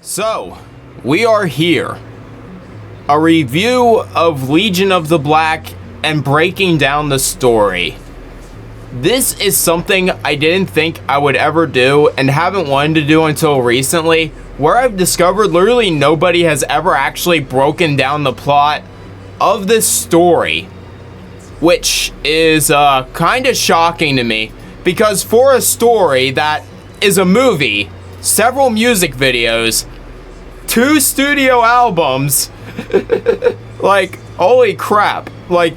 So, we are here. A review of Legion of the Black and breaking down the story. This is something I didn't think I would ever do and haven't wanted to do until recently, where I've discovered literally nobody has ever actually broken down the plot of this story, which is kind of shocking to me, because for a story that is a movie, several music videos, 2 studio albums, like, holy crap, like,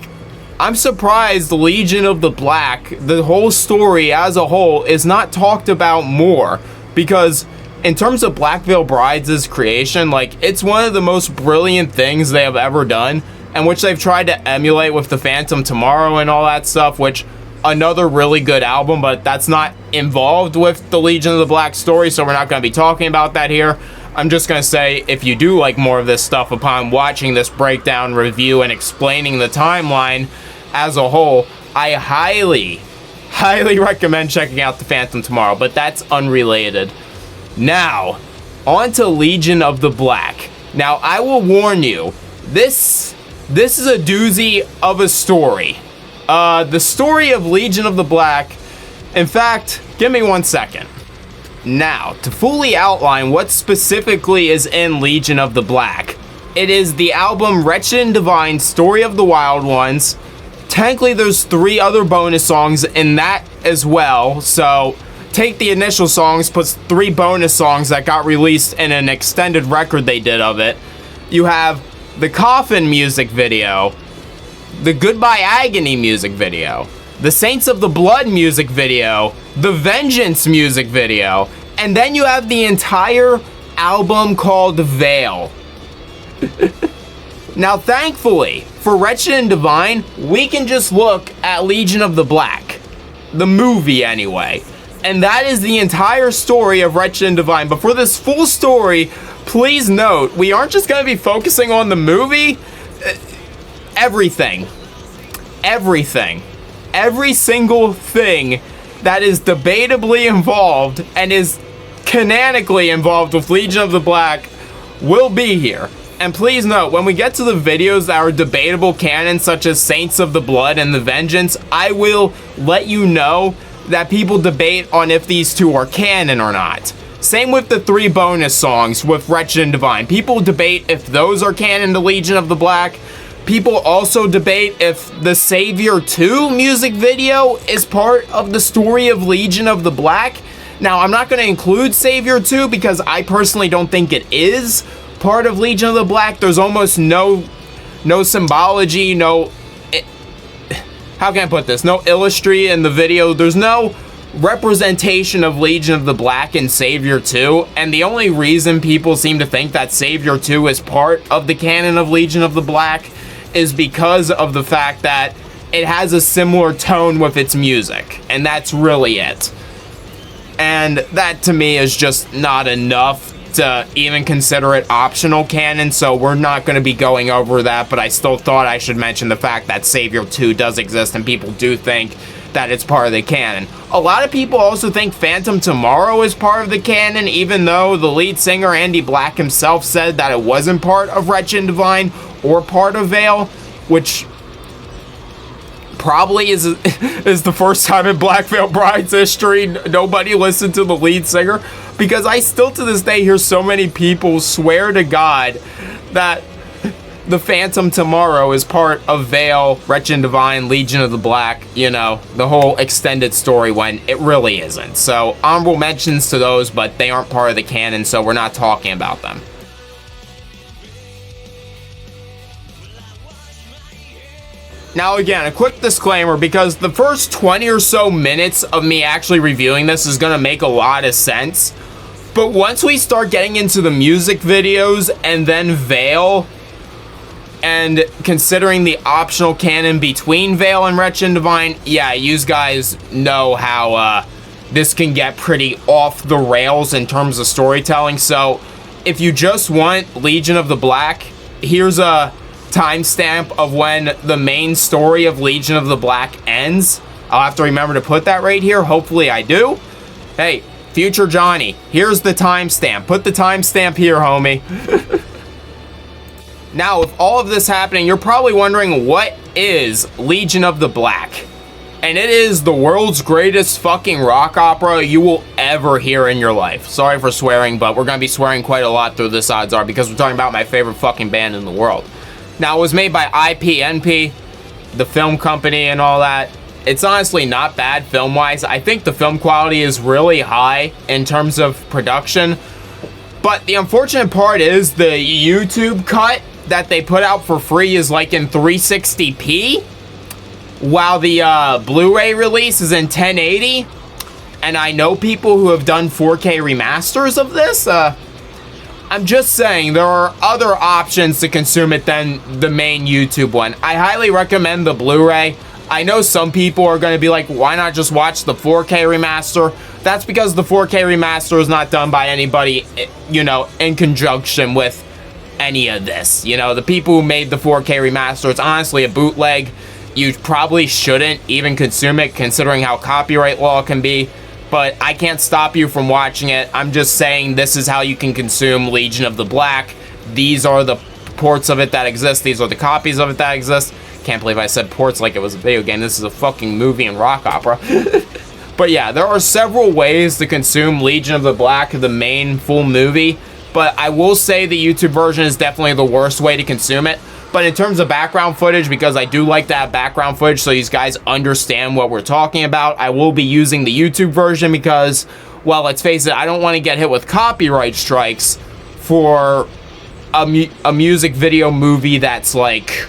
I'm surprised Legion of the Black, the whole story as a whole, is not talked about more, because in terms of Black Veil Brides' creation, like, it's one of the most brilliant things they have ever done, and which they've tried to emulate with the Phantom Tomorrow and all that stuff, which, another really good album, but that's not involved with the Legion of the Black story, so we're not going to be talking about that here. I'm just going to say, if you do like more of this stuff upon watching this breakdown review and explaining the timeline as a whole, I highly recommend checking out the Phantom Tomorrow, but that's unrelated. Now, on to Legion of the Black. Now, I will warn you, this is a doozy of a story. The story of Legion of the Black, in fact, give me 1 second. Now, to fully outline what specifically is in Legion of the Black, it is the album Wretched and Divine, Story of the Wild Ones. Technically, there's 3 other bonus songs in that as well, so take the initial songs, plus 3 bonus songs that got released in an extended record they did of it. You have the Coffin music video, the Goodbye Agony music video, the Saints of the Blood music video, the Vengeance music video, and then you have the entire album called Vale. Now, thankfully, for Wretched and Divine, we can just look at Legion of the Black, the movie anyway, and that is the entire story of Wretched and Divine. But for this full story, please note, we aren't just going to be focusing on the movie. Everything, every single thing that is debatably involved and is canonically involved with Legion of the Black will be here. And please note, when we get to the videos that are debatable canon, such as Saints of the Blood and the Vengeance, I will let you know that people debate on if these 2 are canon or not. Same with the 3 bonus songs with Wretched and Divine. People debate if those are canon to Legion of the Black. People also debate if the Savior.to music video is part of the story of Legion of the Black. Now, I'm not going to include Savior.to because I personally don't think it is part of Legion of the Black. There's almost no symbology, how can I put this? No illustrator in the video. There's no representation of Legion of the Black in Savior.to, and the only reason people seem to think that Savior.to is part of the canon of Legion of the Black is because of the fact that it has a similar tone with its music, and that's really it. And that to me is just not enough to even consider it optional canon, so we're not going to be going over that, but I still thought I should mention the fact that Savior.to does exist and people do think that it's part of the canon. A lot of people also think Phantom Tomorrow is part of the canon, even though the lead singer Andy Black himself said that it wasn't part of Wretched and Divine or part of Vale, which probably is the first time in Black Veil Brides history nobody listened to the lead singer, because I still to this day hear so many people swear to God that the Phantom Tomorrow is part of Vale, Wretched and Divine, Legion of the Black, the whole extended story, when it really isn't. So, honorable mentions to those, but they aren't part of the canon, so we're not talking about them. Now again, a quick disclaimer, because the first 20 or so minutes of me actually reviewing this is going to make a lot of sense. But once we start getting into the music videos and then Vale, and considering the optional canon between Vale and Wretched and Divine, yeah, you guys know how this can get pretty off the rails in terms of storytelling. So if you just want Legion of the Black, here's a timestamp of when the main story of Legion of the Black ends. I'll have to remember to put that right here. Hopefully I do. Hey, Future Johnny, here's the timestamp. Put the timestamp here, homie. Now, with all of this happening, you're probably wondering, what is Legion of the Black? And it is the world's greatest fucking rock opera you will ever hear in your life. Sorry for swearing, but we're going to be swearing quite a lot through this, odds are, because we're talking about my favorite fucking band in the world. Now, it was made by IPNP, the film company and all that. It's honestly not bad film-wise. I think the film quality is really high in terms of production. But the unfortunate part is the YouTube cut that they put out for free is like in 360p, while the Blu-ray release is in 1080. And I know people who have done 4K remasters of this. I'm just saying, there are other options to consume it than the main YouTube one. I highly recommend the Blu-ray. I know some people are going to be like, why not just watch the 4K remaster? That's because the 4K remaster is not done by anybody, you know, in conjunction with any of this. You know, the people who made the 4K remaster, it's honestly a bootleg. You probably shouldn't even consume it, considering how copyright law can be. But I can't stop you from watching it. I'm just saying this is how you can consume Legion of the Black. These are the ports of it that exist. These are the copies of it that exist. Can't believe I said ports like it was a video game. This is a fucking movie and rock opera. But yeah, there are several ways to consume Legion of the Black, the main full movie. But I will say the YouTube version is definitely the worst way to consume it. But in terms of background footage, because I do like that background footage so these guys understand what we're talking about, I will be using the YouTube version because, well, let's face it, I don't want to get hit with copyright strikes for a music video movie that's like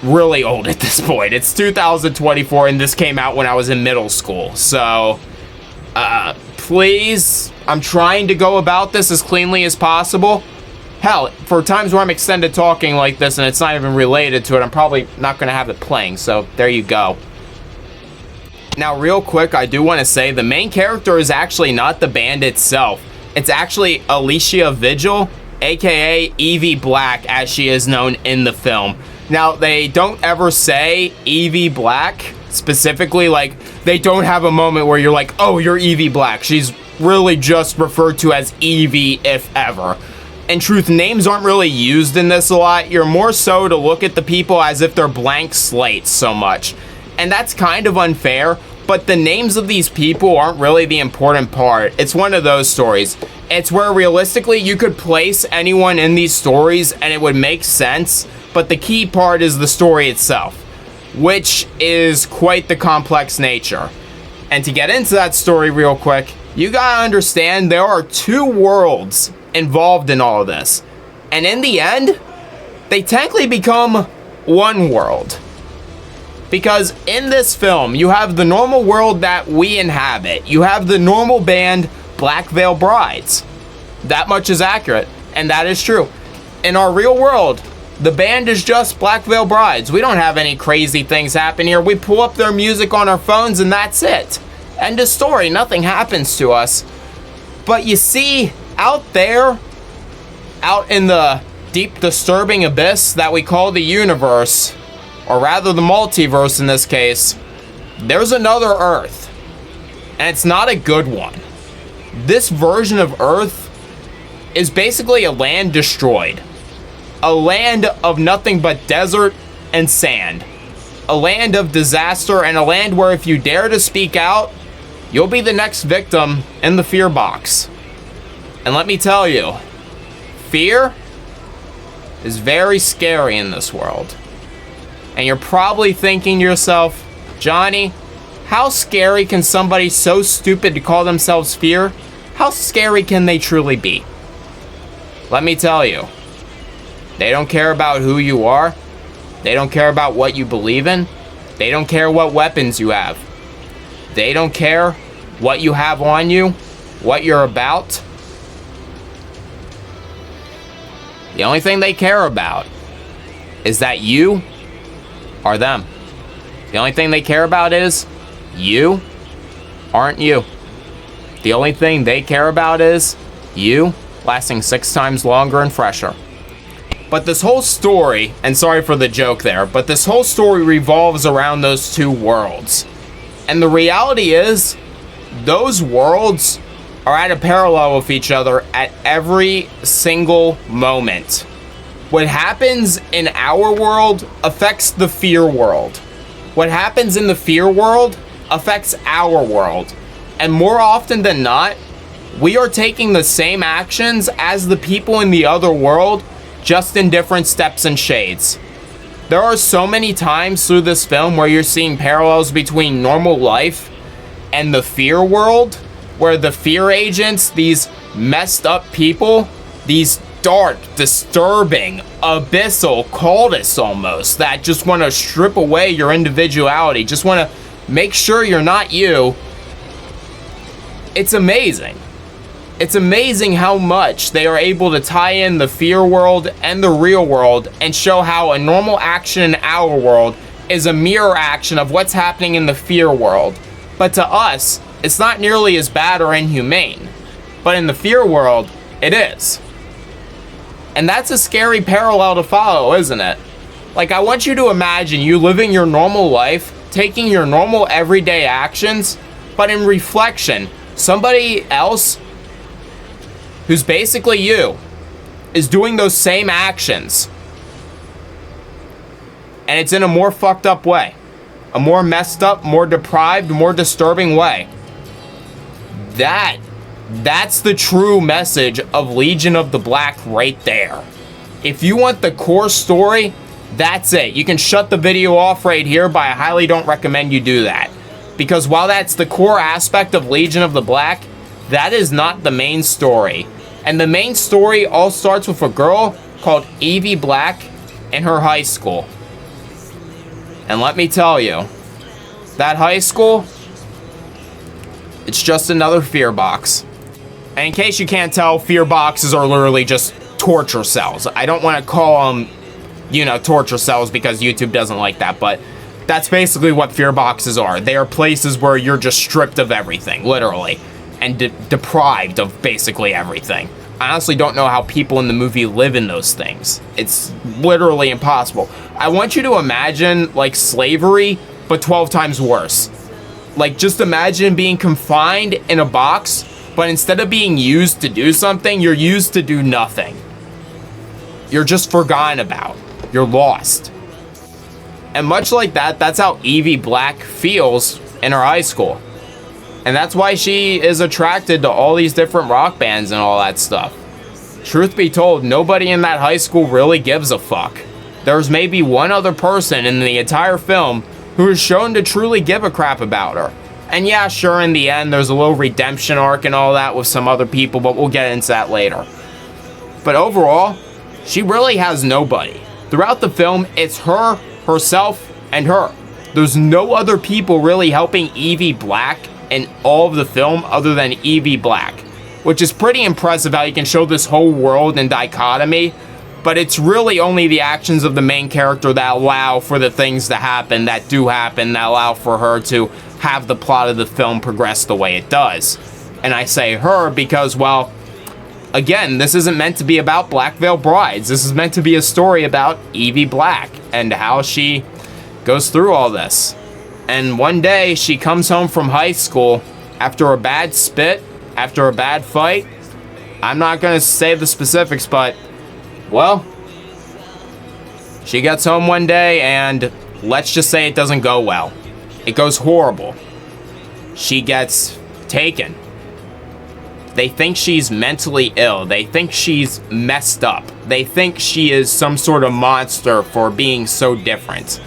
really old at this point. It's 2024 and this came out when I was in middle school. So, please, I'm trying to go about this as cleanly as possible. Hell, for times where I'm extended talking like this and it's not even related to it, I'm probably not going to have it playing, so there you go. Now, real quick, I do want to say the main character is actually not the band itself. It's actually Alicia Vigil, aka Evie Black, as she is known in the film. Now, they don't ever say Evie Black specifically, like, they don't have a moment where you're like, oh, you're Evie Black. She's really just referred to as Evie, if ever. In truth, names aren't really used in this a lot. You're more so to look at the people as if they're blank slates so much. And that's kind of unfair, but the names of these people aren't really the important part. It's one of those stories. It's where realistically you could place anyone in these stories and it would make sense, but the key part is the story itself, which is quite the complex nature. And to get into that story real quick, you gotta understand there are two worlds involved in all of this, and in the end they technically become one world, because in this film you have the normal world that we inhabit. You have the normal band Black Veil Brides. That much is accurate, and that is true. In our real world, the band is just Black Veil Brides. We don't have any crazy things happen here. We pull up their music on our phones and that's it. End of story. Nothing happens to us. But you see, out there, out in the deep, disturbing abyss that we call the universe, or rather the multiverse in this case, there's another Earth. And it's not a good one. This version of Earth is basically a land destroyed. A land of nothing but desert and sand. A land of disaster, and a land where if you dare to speak out, you'll be the next victim in the fear box. And let me tell you, fear is very scary in this world. And you're probably thinking to yourself, Johnny, how scary can somebody so stupid to call themselves fear? How scary can they truly be? Let me tell you, they don't care about who you are. They don't care about what you believe in. They don't care what weapons you have. They don't care what you have on you, what you're about. The only thing they care about is that you are them. The only thing they care about is you aren't you. The only thing they care about is you lasting 6 times longer and fresher. But this whole story, and sorry for the joke there, but this whole story revolves around those two worlds. And the reality is, those worlds are at a parallel with each other at every single moment. What happens in our world affects the fear world. What happens in the fear world affects our world. And more often than not, we are taking the same actions as the people in the other world, just in different steps and shades. There are so many times through this film where you're seeing parallels between normal life and the fear world, where the fear agents, these messed up people, these dark, disturbing, abyssal cultists almost, that just want to strip away your individuality, just want to make sure you're not you. It's amazing. It's amazing how much they are able to tie in the fear world and the real world and show how a normal action in our world is a mirror action of what's happening in the fear world. But to us, it's not nearly as bad or inhumane. But in the fear world, it is. And that's a scary parallel to follow, isn't it? Like, I want you to imagine you living your normal life, taking your normal everyday actions, but in reflection, somebody else who's basically you is doing those same actions. And it's in a more fucked up way. A more messed up, more deprived, more disturbing way. That's the true message of Legion of the Black right there. If you want the core story, that's it. You can shut the video off right here, but I highly don't recommend you do that. Because while that's the core aspect of Legion of the Black, that is not the main story. And the main story all starts with a girl called Evie Black in her high school. And let me tell you, that high school, it's just another fear box. And in case you can't tell, fear boxes are literally just torture cells. I don't want to call them, torture cells because YouTube doesn't like that, but that's basically what fear boxes are. They are places where you're just stripped of everything, literally, and deprived of basically everything. I honestly don't know how people in the movie live in those things. It's literally impossible. I want you to imagine, like, slavery, but 12 times worse. Like, just imagine being confined in a box, but instead of being used to do something, you're used to do nothing. You're just forgotten about. You're lost. And much like that, that's how Evie Black feels in her high school. And that's why she is attracted to all these different rock bands and all that stuff. Truth be told, nobody in that high school really gives a fuck. There's maybe one other person in the entire film who is shown to truly give a crap about her. And yeah, sure, in the end, there's a little redemption arc and all that with some other people, but we'll get into that later. But overall, she really has nobody. Throughout the film, it's her, herself, and her. There's no other people really helping Evie Black in all of the film other than Evie Black, which is pretty impressive how you can show this whole world in dichotomy, but it's really only the actions of the main character that allow for the things to happen, that do happen, that allow for her to have the plot of the film progress the way it does. And I say her because, well, again, this isn't meant to be about Black Veil Brides. This is meant to be a story about Evie Black and how she goes through all this. And one day, she comes home from high school after a bad spit, after a bad fight. I'm not going to say the specifics, but, well, she gets home one day and let's just say it doesn't go well. It goes horrible. She gets taken. They think she's mentally ill. They think she's messed up. They think she is some sort of monster for being so different.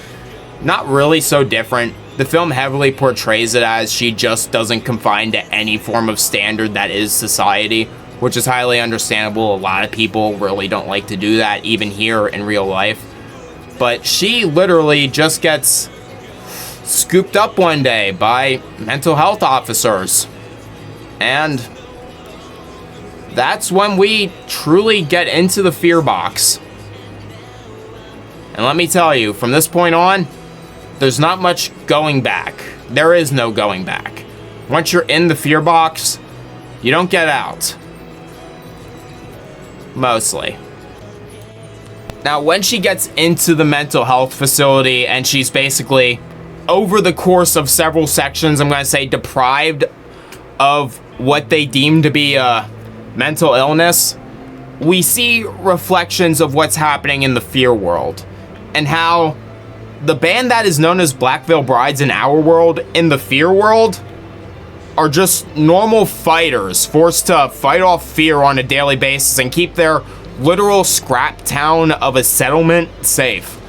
Not really so different. The film heavily portrays it as she just doesn't confine to any form of standard that is society, which is highly understandable. A lot of people really don't like to do that, even here in real life. But she literally just gets scooped up one day by mental health officers. And that's when we truly get into the fear box. And let me tell you, from this point on, there's not much going back. There is no going back. Once you're in the fear box, you don't get out. Mostly. Now, when she gets into the mental health facility and she's basically, over the course of several sections, I'm going to say deprived of what they deem to be a mental illness, we see reflections of what's happening in the Fear world, and how the band that is known as Black Veil Brides in our world, in the Fear world, are just normal fighters forced to fight off fear on a daily basis and keep their literal scrap town of a settlement safe.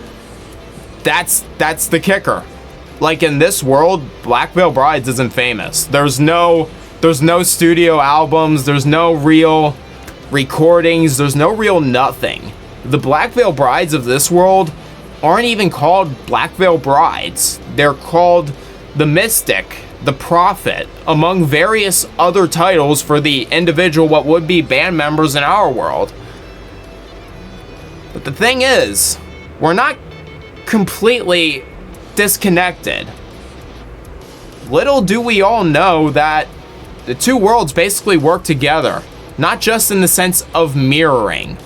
That's the kicker. Like, in this world, Black Veil Brides isn't famous. There's no studio albums, there's no real recordings, there's no real nothing. The Black Veil Brides of this world aren't even called Black Veil Brides. They're called the Mystic, the Prophet, among various other titles for the individual what would be band members in our world. But the thing is, we're not completely disconnected. Little do we all know that the two worlds basically work together, not just in the sense of mirroring.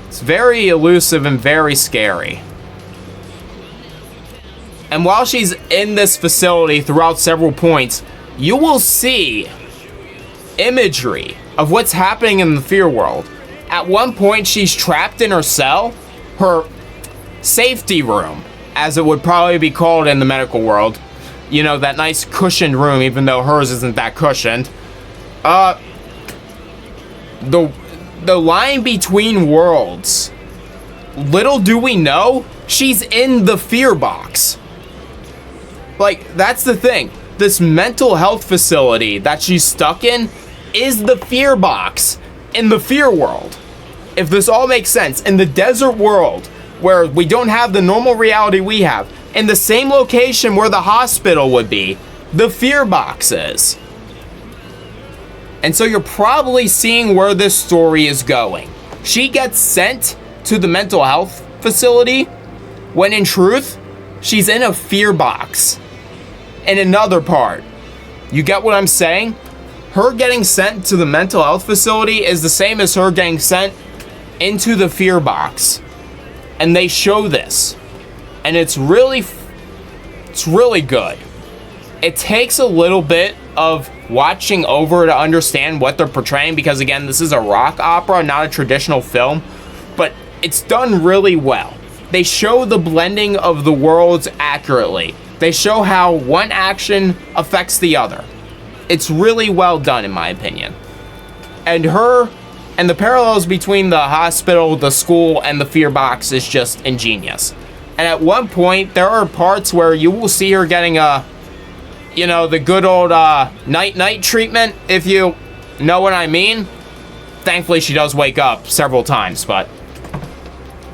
It's very elusive and very scary. And while she's in this facility throughout several points, you will see imagery of what's happening in the Fear world. At one point, she's trapped in her cell, her safety room, as it would probably be called in the medical world. You know, that nice cushioned room, even though hers isn't that cushioned. The line between worlds. Little do we know, she's in the Fear box. Like, that's the thing. This mental health facility that she's stuck in is the Fear box in the Fear world. If this all makes sense, in the desert world, where we don't have the normal reality we have, in the same location where the hospital would be, the Fear box is. And so you're probably seeing where this story is going. She gets sent to the mental health facility, when in truth, she's in a Fear box. In another part. You get what I'm saying? Her getting sent to the mental health facility is the same as her getting sent into the Fear box. And they show this. And it's really good. It takes a little bit of watching over to understand what they're portraying, because again, this is a rock opera, not a traditional film, but it's done really well. They show the blending of the worlds accurately. They show how one action affects the other. It's really well done, in my opinion. And the parallels between the hospital, the school, and the Fear box is just ingenious. And at one point, there are parts where you will see her getting the good old night-night treatment, if you know what I mean. Thankfully, she does wake up several times, but...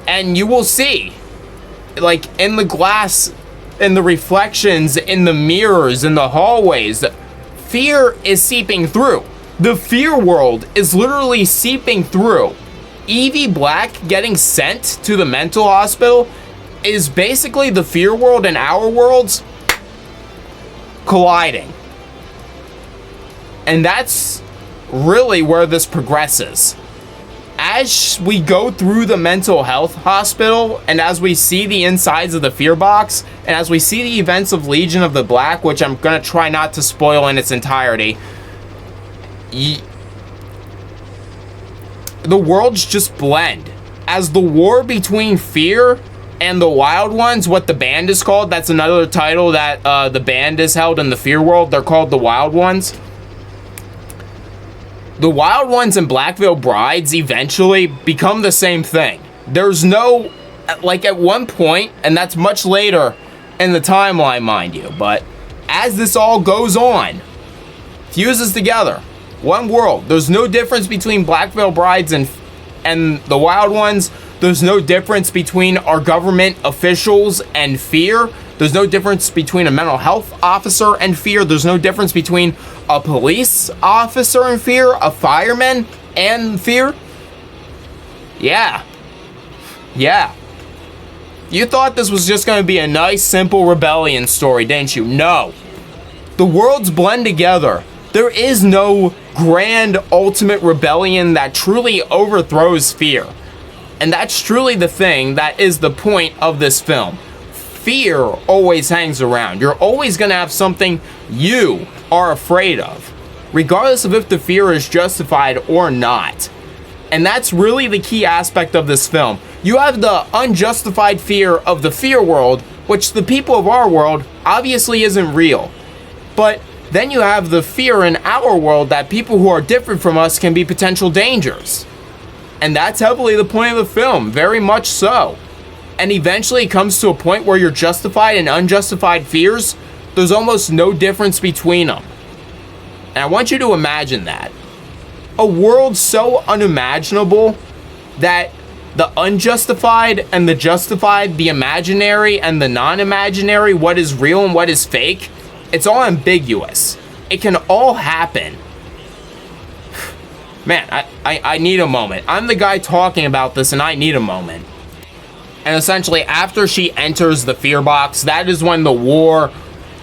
And you will see, like, in the glass, in the reflections, in the mirrors, in the hallways, fear is seeping through. The Fear world is literally seeping through. Evie Black getting sent to the mental hospital is basically the Fear world and our worlds colliding. And that's really where this progresses. As we go through the mental health hospital, and as we see the insides of the Fear box, and as we see the events of Legion of the Black, which I'm going to try not to spoil in its entirety, the worlds just blend. As the war between Fear and the Wild Ones, what the band is called, that's another title that the band is held in the Fear world. They're called the Wild Ones. The Wild Ones and Black Veil Brides eventually become the same thing. There's no, like, at one point, and that's much later in the timeline, mind you, but as this all goes on, fuses together, one world. There's no difference between Black Veil Brides and the Wild Ones. There's no difference between our government officials and Fear. There's no difference between a mental health officer and Fear. There's no difference between a police officer and Fear, a fireman and Fear. Yeah. You thought this was just going to be a nice, simple rebellion story, didn't you? No. The worlds blend together. There is no grand ultimate rebellion that truly overthrows Fear. And that's truly the thing that is the point of this film. Fear always hangs around. You're always going to have something you are afraid of, regardless of if the fear is justified or not. And that's really the key aspect of this film. You have the unjustified fear of the fear world, which the people of our world obviously isn't real. But then you have the fear in our world that people who are different from us can be potential dangers. And that's heavily the point of the film, very much so. And eventually it comes to a point where your justified and unjustified fears, there's almost no difference between them. And I want you to imagine that. A world so unimaginable that the unjustified and the justified, the imaginary and the non-imaginary, what is real and what is fake, it's all ambiguous. It can all happen. Man, I need a moment. I'm the guy talking about this and I need a moment. And essentially, after she enters the fear box, that is when the war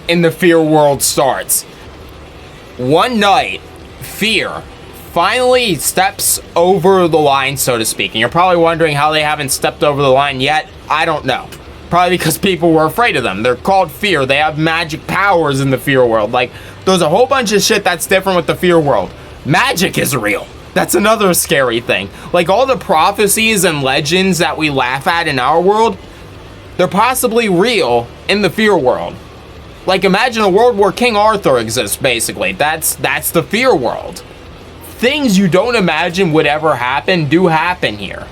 in the fear world starts. One night, fear finally steps over the line, so to speak. And you're probably wondering how they haven't stepped over the line yet. I don't know. Probably because people were afraid of them. They're called fear. They have magic powers in the fear world. Like, there's a whole bunch of shit that's different with the fear world. Magic is real. That's another scary thing. Like, all the prophecies and legends that we laugh at in our world, they're possibly real in the fear world. Like, imagine a world where King Arthur exists, basically. That's the fear world. Things you don't imagine would ever happen do happen here.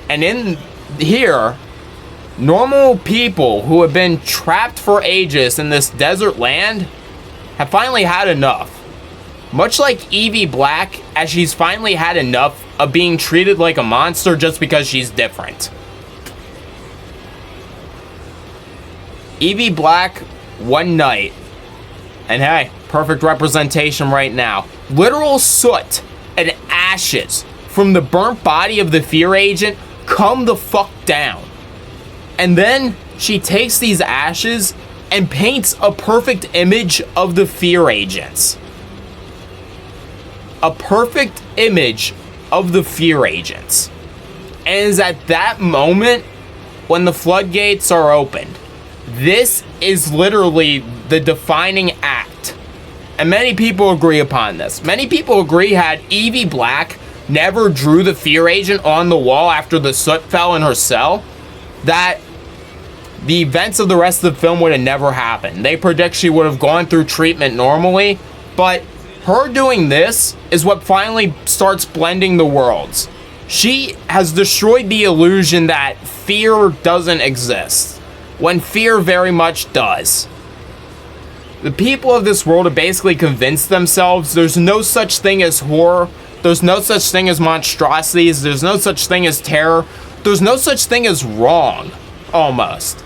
And in here, normal people who have been trapped for ages in this desert land have finally had enough. Much like Evie Black, as she's finally had enough of being treated like a monster just because she's different. Evie Black, one night, and hey, perfect representation right now. Literal soot and ashes from the burnt body of the fear agent come the fuck down. And then she takes these ashes and paints a perfect image of the fear agents. A perfect image of the fear agents. And it is at that moment when the floodgates are opened. This is literally the defining act. And many people agree upon this. Many people agree had Evie Black never drew the fear agent on the wall after the soot fell in her cell, that the events of the rest of the film would have never happened. They predict she would have gone through treatment normally, but her doing this is what finally starts blending the worlds. She has destroyed the illusion that fear doesn't exist, when fear very much does. The people of this world have basically convinced themselves there's no such thing as horror, there's no such thing as monstrosities, there's no such thing as terror, there's no such thing as wrong, almost.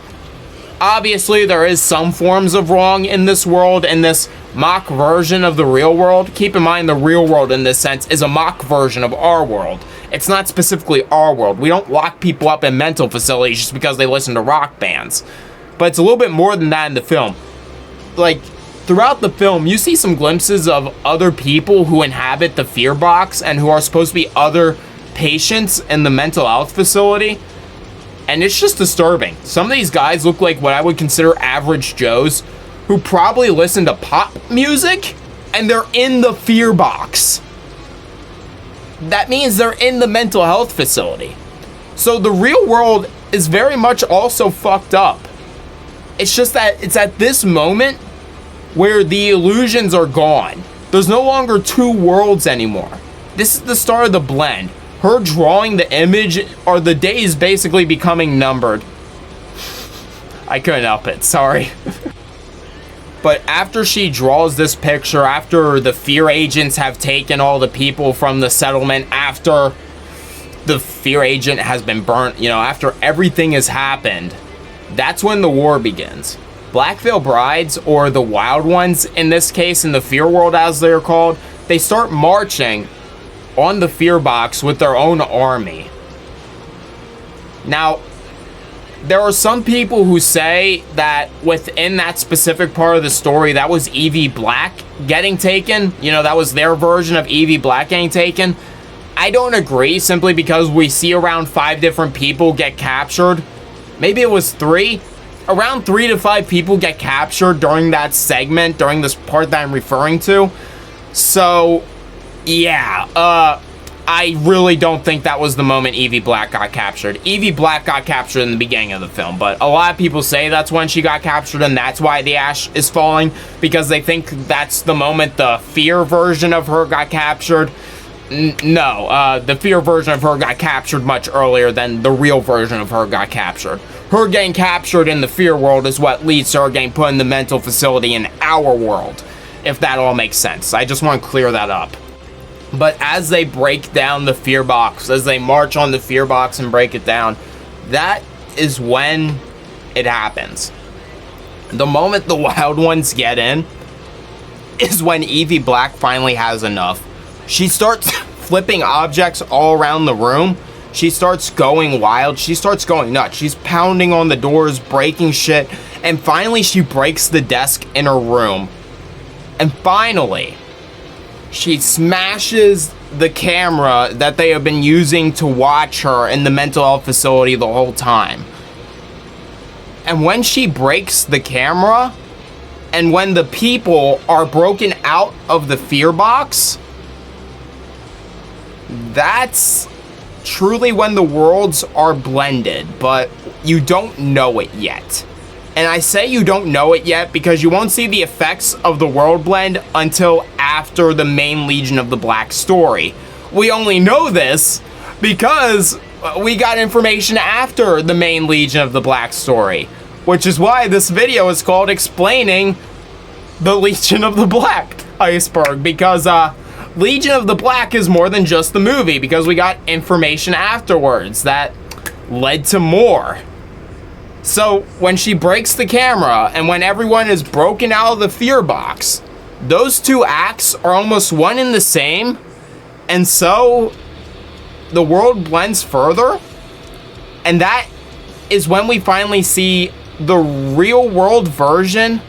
Obviously, there is some forms of wrong in this world, in this mock version of the real world. Keep in mind, the real world in this sense is a mock version of our world. It's not specifically our world. We don't lock people up in mental facilities just because they listen to rock bands. But it's a little bit more than that in the film. Like, throughout the film, you see some glimpses of other people who inhabit the fear box and who are supposed to be other patients in the mental health facility. And it's just disturbing. Some of these guys look like what I would consider average Joes who probably listen to pop music and they're in the fear box. That means they're in the mental health facility. So the real world is very much also fucked up. It's just that it's at this moment where the illusions are gone. There's no longer two worlds anymore. This is the start of the blend. Her drawing the image are the days basically becoming numbered. I couldn't help it, sorry. But after she draws this picture, after the fear agents have taken all the people from the settlement, after the fear agent has been burnt, after everything has happened, that's when the war begins. Black Veil Brides, or the Wild Ones in this case, in the fear world as they're called, they start marching on the fear box with their own army. Now, there are some people who say that within that specific part of the story, that was Evie Black getting taken. That was their version of Evie Black getting taken. I don't agree, simply because we see around 5 different people get captured. Maybe it was 3. around 3 to 5 people get captured during that segment, during this part that I'm referring to. So, yeah, I really don't think that was the moment Evie Black got captured. Evie Black got captured in the beginning of the film, but a lot of people say that's when she got captured, and that's why the ash is falling, because they think that's the moment the fear version of her got captured. No, the fear version of her got captured much earlier than the real version of her got captured. Her getting captured in the fear world is what leads to her getting put in the mental facility in our world, if that all makes sense. I just want to clear that up. But as they break down the fear box, as they march on the fear box and break it down, that is when it happens. The moment the wild ones get in is when Evie Black finally has enough. She starts flipping objects all around the room. She starts going wild. She starts going nuts. She's pounding on the doors, breaking shit. And finally, she breaks the desk in her room. And finally, she smashes the camera that they have been using to watch her in the mental health facility the whole time. And when she breaks the camera, and when the people are broken out of the fear box, that's truly when the worlds are blended, but you don't know it yet. And I say you don't know it yet because you won't see the effects of the world blend until after the main Legion of the Black story. We only know this because we got information after the main Legion of the Black story, which is why this video is called Explaining the Legion of the Black, Iceberg, because Legion of the Black is more than just the movie, because we got information afterwards that led to more. So when she breaks the camera and when everyone is broken out of the fear box, those two acts are almost one and the same, and so the world blends further, and that is when we finally see the real world version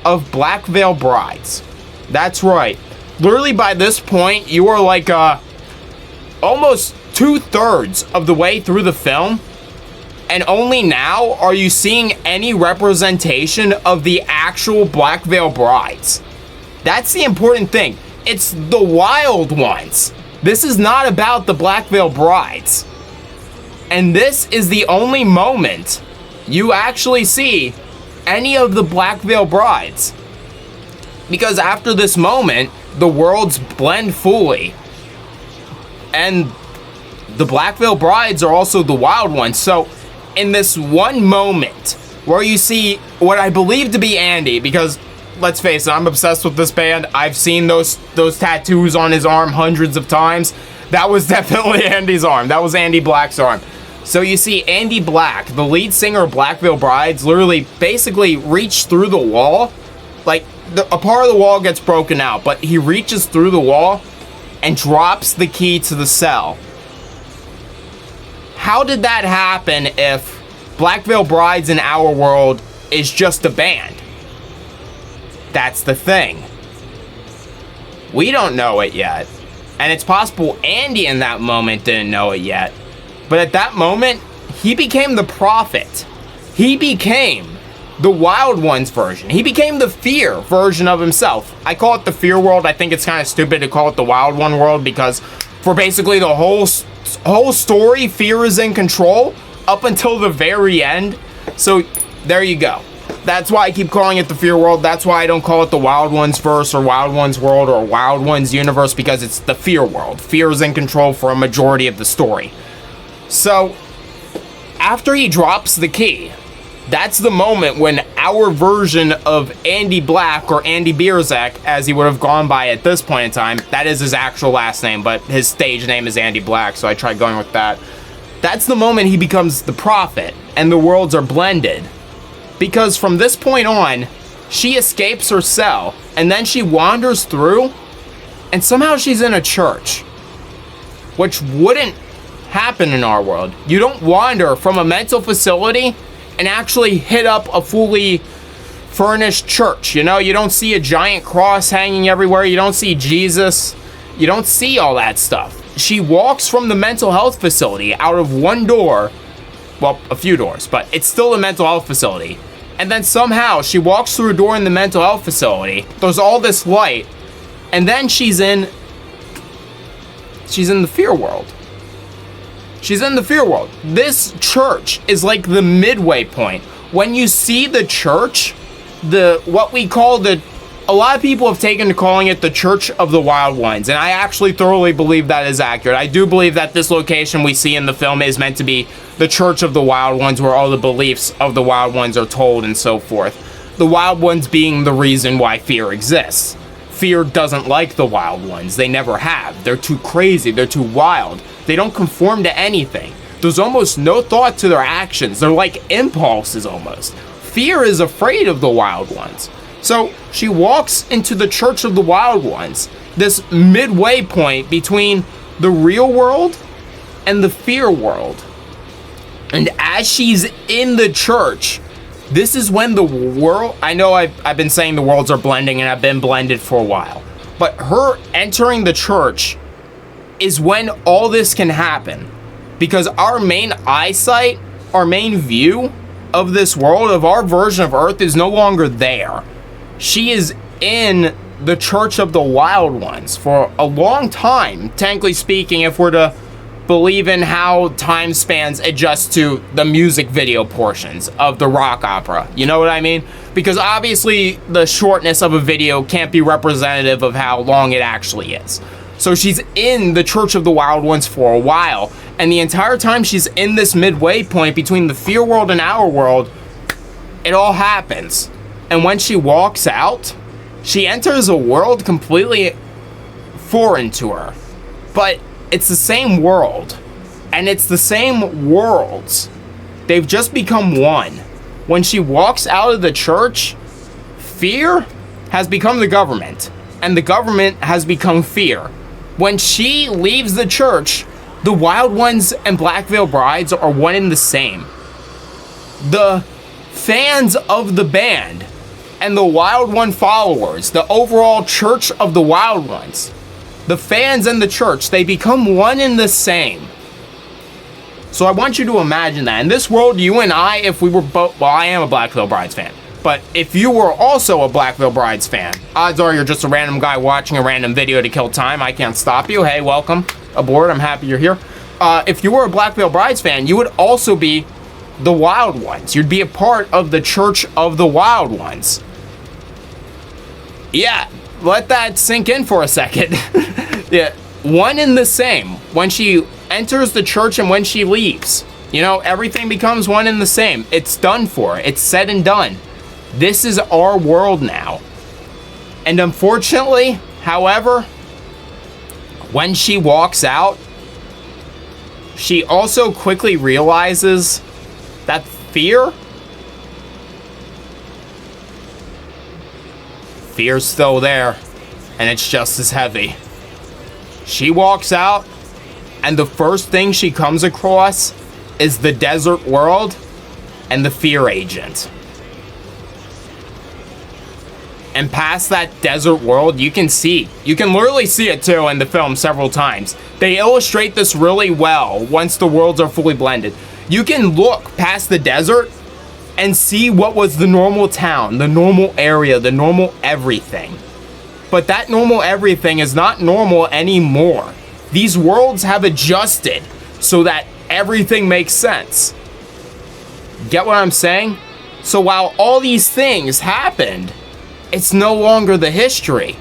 of Black Veil Brides. That's right. Literally by this point, you are like almost 2/3 of the way through the film, and only now are you seeing any representation of the actual Black Veil Brides. That's the important thing. It's the wild ones. This is not about the Black Veil Brides. And this is the only moment you actually see any of the Black Veil Brides. Because after this moment, the worlds blend fully. And the Black Veil Brides are also the wild ones. So in this one moment where you see what I believe to be Andy, because let's face it, I'm obsessed with this band. I've seen those tattoos on his arm hundreds of times. That was definitely Andy's arm. That was Andy Black's arm. So you see Andy Black, the lead singer of Black Veil Brides, literally basically reach through the wall. Like, a part of the wall gets broken out, but he reaches through the wall and drops the key to the cell. How did that happen if Black Veil Brides in our world is just a band? That's the thing. We don't know it yet. And it's possible Andy in that moment didn't know it yet. But at that moment, he became the prophet. He became the Wild Ones version. He became the fear version of himself. I call it the fear world. I think it's kind of stupid to call it the Wild One world, because for basically the whole story, fear is in control up until the very end. So there you go. That's why I keep calling it the fear world. That's why I don't call it the Wild Ones verse or Wild Ones world or Wild Ones universe, because it's the fear world. Fear is in control for a majority of the story. So after he drops the key, that's the moment when our version of Andy Black, or Andy Bierzak, as he would have gone by at this point in time, that is his actual last name, but his stage name is Andy Black, so I tried going with that. That's the moment he becomes the prophet, and the worlds are blended. Because from this point on, she escapes her cell, and then she wanders through, and somehow she's in a church, which wouldn't happen in our world. You don't wander from a mental facility and actually hit up a fully furnished church. You know, you don't see a giant cross hanging everywhere. You don't see Jesus. You don't see all that stuff. She walks from the mental health facility out of one door, well, a few doors, but it's still a mental health facility. And then somehow she walks through a door in the mental health facility. There's all this light. And then she's in the fear world. She's in the fear world. This church is like the midway point. When you see the church, what we call a lot of people have taken to calling it the Church of the Wild Ones, and I actually thoroughly believe that is accurate. I do believe that this location we see in the film is meant to be the Church of the Wild Ones, where all the beliefs of the Wild Ones are told and so forth. The Wild Ones being the reason why fear exists. Fear doesn't like the Wild Ones. They never have. They're too crazy. They're too wild. They don't conform to anything. There's almost no thought to their actions. They're like impulses almost. Fear is afraid of the Wild Ones. So she walks into the Church of the Wild Ones, this midway point between the real world and the fear world. And as she's in the church, this is when the world, I know I've been saying the worlds are blending and I've been blended for a while, but her entering the church is when all this can happen. Because our main eyesight, our main view of this world, of our version of Earth, is no longer there. She is in the Church of the Wild Ones for a long time, technically speaking, if we're to believe in how time spans adjust to the music video portions of the rock opera. You know what I mean? Because obviously the shortness of a video can't be representative of how long it actually is. So she's in the Church of the Wild Ones for a while, and the entire time she's in this midway point between the fear world and our world, it all happens. And when she walks out, she enters a world completely foreign to her. But it's the same world, and it's the same worlds. They've just become one. When she walks out of the church, fear has become the government, and the government has become fear. When she leaves the church, the Wild Ones and Black Veil Brides are one and the same. The fans of the band and the Wild One followers, the overall Church of the Wild Ones, the fans and the church, they become one and the same. So I want you to imagine that. In this world, you and I, if we were both, well, I am a Black Veil Brides fan, but if you were also a Black Veil Brides fan, odds are you're just a random guy watching a random video to kill time. I can't stop you. Hey, welcome aboard. I'm happy you're here. If you were a Black Veil Brides fan, you would also be the Wild Ones. You'd be a part of the Church of the Wild Ones. Yeah, let that sink in for a second. Yeah, one and the same. When she enters the church and when she leaves, you know, everything becomes one and the same. It's done for. It's said and done. This is our world now. And unfortunately, however, when she walks out, she also quickly realizes that fear's still there, and it's just as heavy. She walks out, and the first thing she comes across is the desert world and the fear agent. And past that desert world, you can literally see it too in the film several times. They illustrate this really well once the worlds are fully blended. You can look past the desert and see what was the normal town, the normal area, the normal everything. But that normal everything is not normal anymore. These worlds have adjusted so that everything makes sense. Get what I'm saying? So while all these things happened, it's no longer the history.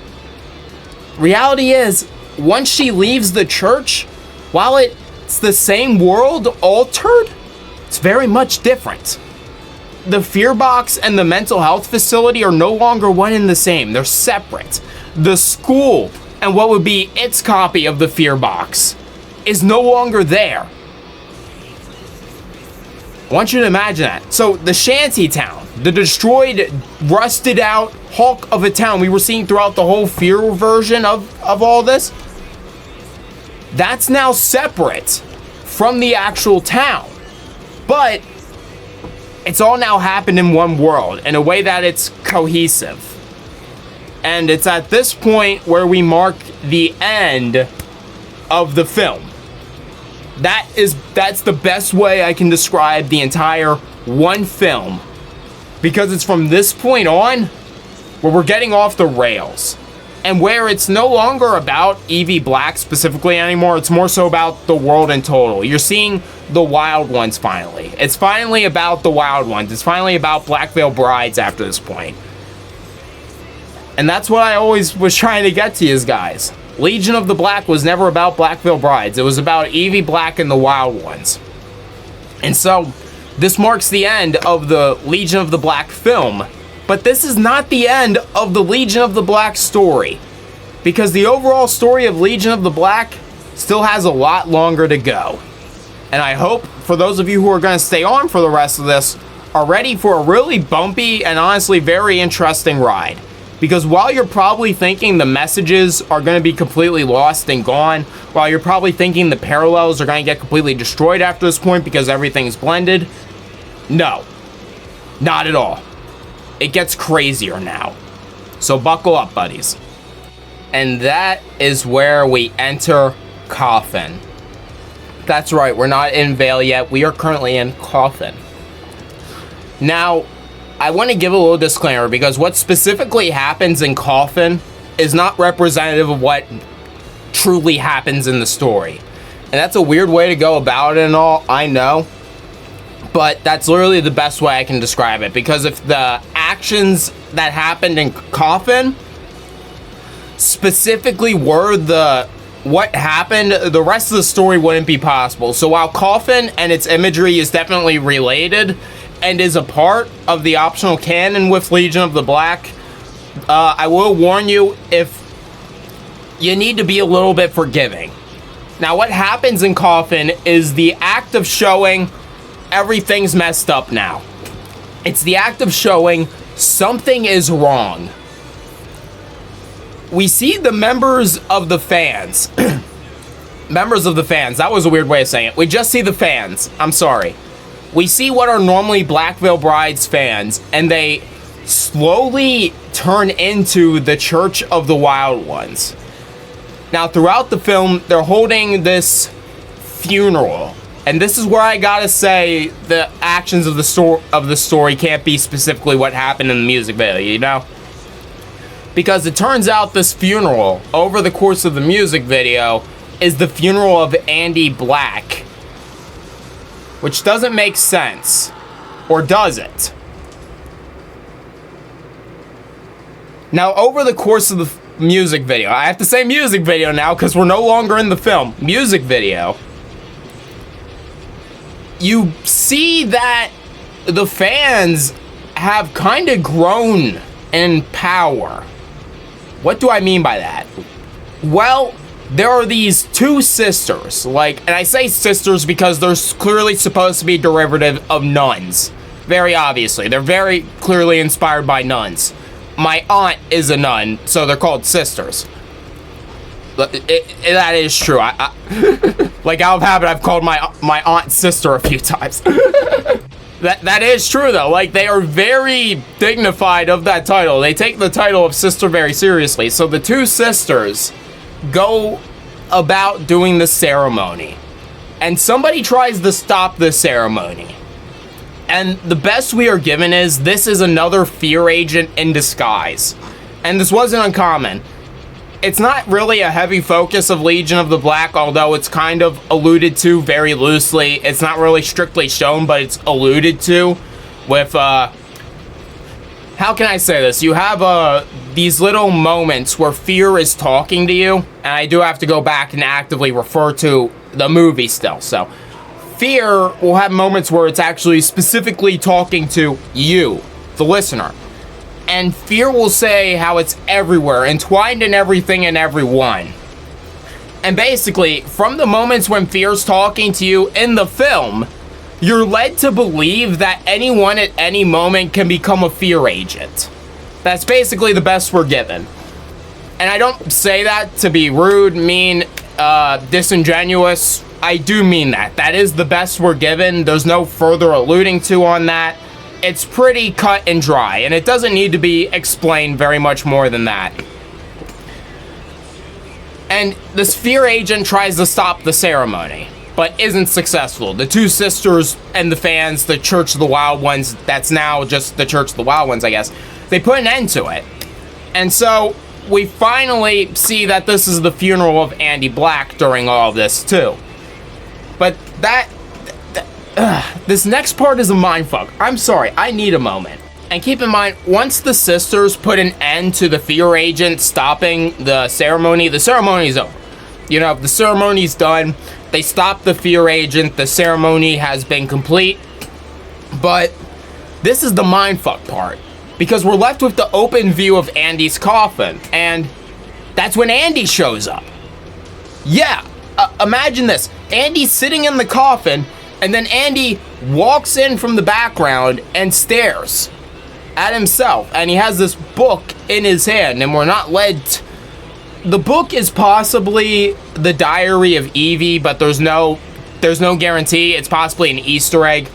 Reality is, once she leaves the church, while it's the same world altered, it's very much different. The fear box and the mental health facility are no longer one and the same. They're separate. The school and what would be its copy of the fear box is no longer there. I want you to imagine that. So the shanty town, the destroyed, rusted out hulk of a town we were seeing throughout the whole fear version of all this, that's now separate from the actual town. But it's all now happened in one world in a way that it's cohesive. And it's at this point where we mark the end of the film. That's the best way I can describe the entire one film because it's from this point on where we're getting off the rails. And where it's no longer about Evie Black specifically anymore, it's more so about the world in total. You're seeing the Wild Ones finally. It's finally about the Wild Ones. It's finally about Black Veil Brides after this point. And that's what I always was trying to get to you guys. Legion of the Black was never about Black Veil Brides. It was about Evie Black and the Wild Ones. And so, this marks the end of the Legion of the Black film. But this is not the end of the Legion of the Black story, because the overall story of Legion of the Black still has a lot longer to go. And I hope for those of you who are going to stay on for the rest of this are ready for a really bumpy and honestly very interesting ride. Because while you're probably thinking the messages are going to be completely lost and gone, while you're probably thinking the parallels are going to get completely destroyed after this point because everything's blended, no, not at all. It gets crazier now. So buckle up, buddies. And that is where we enter Coffin. That's right, we're not in Vale yet. We are currently in Coffin. Now, I want to give a little disclaimer because what specifically happens in Coffin is not representative of what truly happens in the story. And that's a weird way to go about it and all, I know. But that's literally the best way I can describe it. Because if the actions that happened in Coffin specifically were what happened, the rest of the story wouldn't be possible. So while Coffin and its imagery is definitely related and is a part of the optional canon with Legion of the Black, I will warn you, if you need to be a little bit forgiving. Now, what happens in Coffin is the act of showing everything's messed up now. It's the act of showing something is wrong. We see the members of the fans. Members of the fans. That was a weird way of saying it. We just see the fans. I'm sorry. We see what are normally Black Veil Brides fans, and they slowly turn into the Church of the Wild Ones. Now, throughout the film, they're holding this funeral. And this is where I gotta say the actions of the story can't be specifically what happened in the music video, you know? Because it turns out this funeral, over the course of the music video, is the funeral of Andy Black. Which doesn't make sense. Or does it? Now, over the course of the music video, I have to say music video now because we're no longer in the film. Music video. You see that the fans have kind of grown in power. What do I mean by that? Well, there are these two sisters, and I say sisters because they're clearly supposed to be derivative of nuns. Very obviously. They're very clearly inspired by nuns. My aunt is a nun, so they're called sisters. That is true. Like out of habit, I've called my aunt sister a few times. That is true though. Like, they are very dignified of that title. They take the title of sister very seriously. So the two sisters go about doing the ceremony, and somebody tries to stop the ceremony. And the best we are given is this is another fear agent in disguise. And this wasn't uncommon. It's not really a heavy focus of Legion of the Black, although it's kind of alluded to very loosely. It's not really strictly shown, but it's alluded to with, how can I say this? You have these little moments where fear is talking to you, and I do have to go back and actively refer to the movie still, so. Fear will have moments where it's actually specifically talking to you, the listener. And fear will say how it's everywhere, entwined in everything and everyone. And basically, from the moments when fear's talking to you in the film, you're led to believe that anyone at any moment can become a fear agent. That's basically the best we're given. And I don't say that to be rude, mean, disingenuous. I do mean that. That is the best we're given. There's no further alluding to on that. It's pretty cut and dry, and it doesn't need to be explained very much more than that. And this fear agent tries to stop the ceremony. but isn't successful. The two sisters and the fans, the Church of the Wild Ones, that's now just the Church of the Wild Ones, I guess, they put an end to it. And so we finally see that this is the funeral of Andy Black during all of this too. But this next part is a mindfuck. I'm sorry, I need a moment. And keep in mind, once the sisters put an end to the fear agent stopping the ceremony's over. You know, the ceremony's done. They stopped the fear agent. The ceremony has been complete. But this is the mindfuck part. Because we're left with the open view of Andy's coffin. And that's when Andy shows up. Yeah, imagine this. Andy's sitting in the coffin, and then Andy walks in from the background and stares at himself. And he has this book in his hand, and we're not led to... The book is possibly the diary of Evie, but there's no guarantee. It's possibly an Easter egg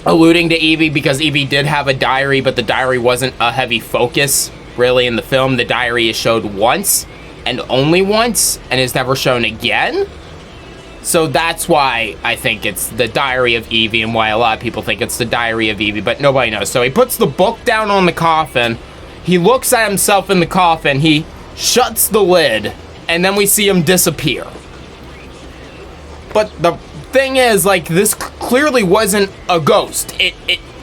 alluding to Evie, because Evie did have a diary, but the diary wasn't a heavy focus really in the film. The diary is showed once and only once and is never shown again. So that's why I think it's the diary of Evie, and why a lot of people think it's the diary of Evie, but nobody knows. So he puts the book down on the coffin. He looks at himself in the coffin. He shuts the lid, and then we see him disappear. But the thing is, like, this clearly wasn't a ghost. It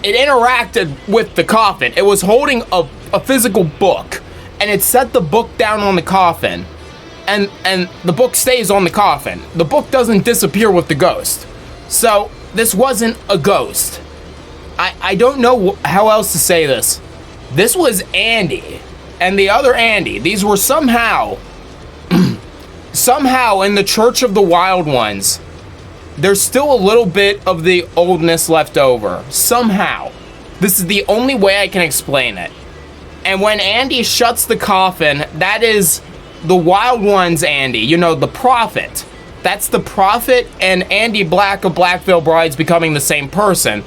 interacted with the coffin. It was holding a physical book, and it set the book down on the coffin, and the book stays on the coffin. The book doesn't disappear with the ghost. So this wasn't a ghost. I don't know how else to say this. This was Andy and the other Andy. These were somehow in the Church of the Wild Ones, there's still a little bit of the oldness left over. Somehow. This is the only way I can explain it. And when Andy shuts the coffin, that is the Wild Ones Andy. You know, the Prophet. That's the Prophet and Andy Black of Black Veil Brides becoming the same person.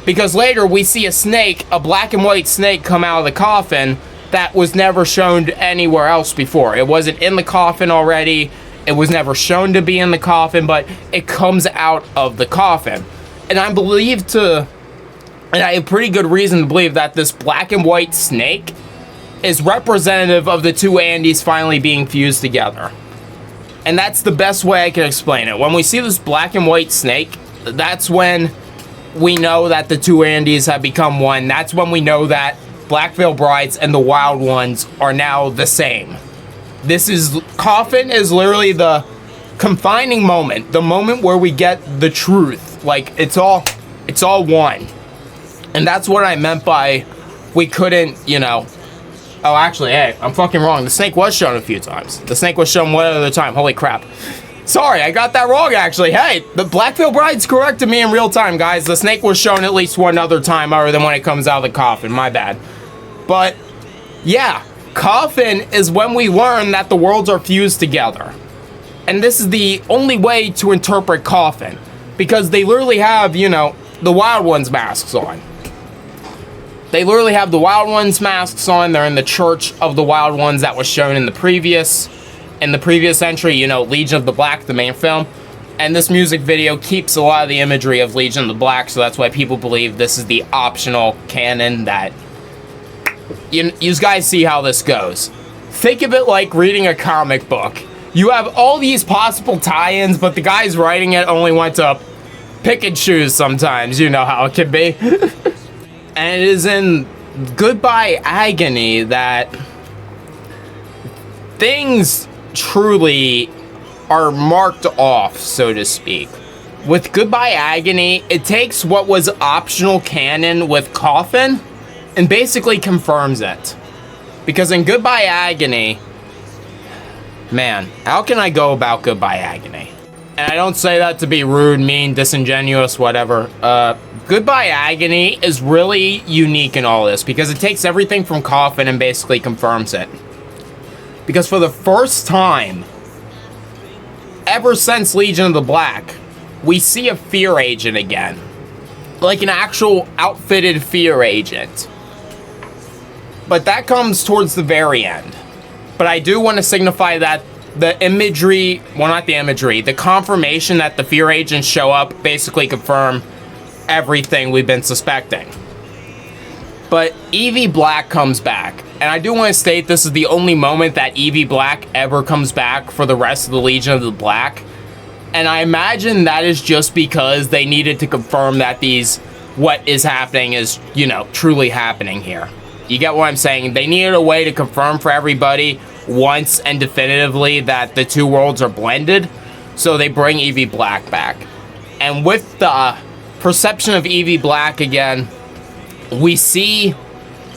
Because later we see a snake, a black and white snake, come out of the coffin that was never shown anywhere else before. It wasn't in the coffin already. It was never shown to be in the coffin, but it comes out of the coffin. And I have pretty good reason to believe that this black and white snake is representative of the two Andys finally being fused together. And that's the best way I can explain it. When we see this black and white snake, that's when we know that the two Andys have become one. That's when we know that Black Veil Brides and the Wild Ones are now the same. Coffin is literally the confining moment, the moment where we get the truth. Like, it's all one. And that's what I meant by we couldn't, you know. Oh, actually, hey, I'm fucking wrong. The snake was shown a few times. The snake was shown one other time. Holy crap. Sorry, I got that wrong, actually. Hey, the Black Veil Brides corrected me in real time, guys. The snake was shown at least one other time other than when it comes out of the coffin. My bad. But, yeah. Coffin is when we learn that the worlds are fused together. And this is the only way to interpret Coffin. Because they literally have, you know, the Wild Ones masks on. They literally have the Wild Ones masks on. They're in the Church of the Wild Ones that was shown in the previous entry, you know, Legion of the Black, the main film. And this music video keeps a lot of the imagery of Legion of the Black, so that's why people believe this is the optional canon that... You guys see how this goes. Think of it like reading a comic book. You have all these possible tie-ins, but the guys writing it only went to pick and choose sometimes. You know how it can be. And it is in Goodbye Agony that things truly are marked off, so to speak. With Goodbye Agony, it takes what was optional canon with Coffin and basically confirms it. Because in Goodbye Agony, man, how can I go about Goodbye Agony? And I don't say that to be rude, mean, disingenuous, whatever. Goodbye Agony is really unique in all this because it takes everything from Coffin and basically confirms it. Because for the first time, ever since Legion of the Black, we see a fear agent again. Like an actual outfitted fear agent. But that comes towards the very end. But I do want to signify that the imagery, well, not the imagery, the confirmation that the fear agents show up basically confirm everything we've been suspecting. But Evie Black comes back, and I do want to state this is the only moment that Evie Black ever comes back for the rest of the Legion of the Black. And I imagine that is just because they needed to confirm that what is happening is, truly happening here. You get what I'm saying? They needed a way to confirm for everybody once and definitively that the two worlds are blended, so they bring Evie Black back. And with the perception of Evie Black again, we see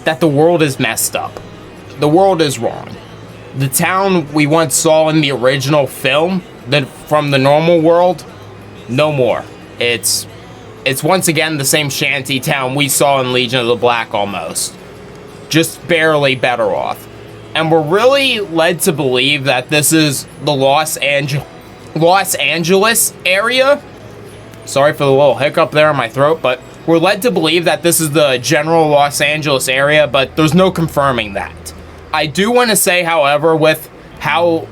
that the world is messed up. The world is wrong. The town we once saw in the original film, from the normal world, no more. It's once again the same shanty town we saw in Legion of the Black almost. Just barely better off. And we're really led to believe that this is the Los Angeles area. Sorry for the little hiccup there in my throat, but we're led to believe that this is the general Los Angeles area, but there's no confirming that. I do want to say, however, with how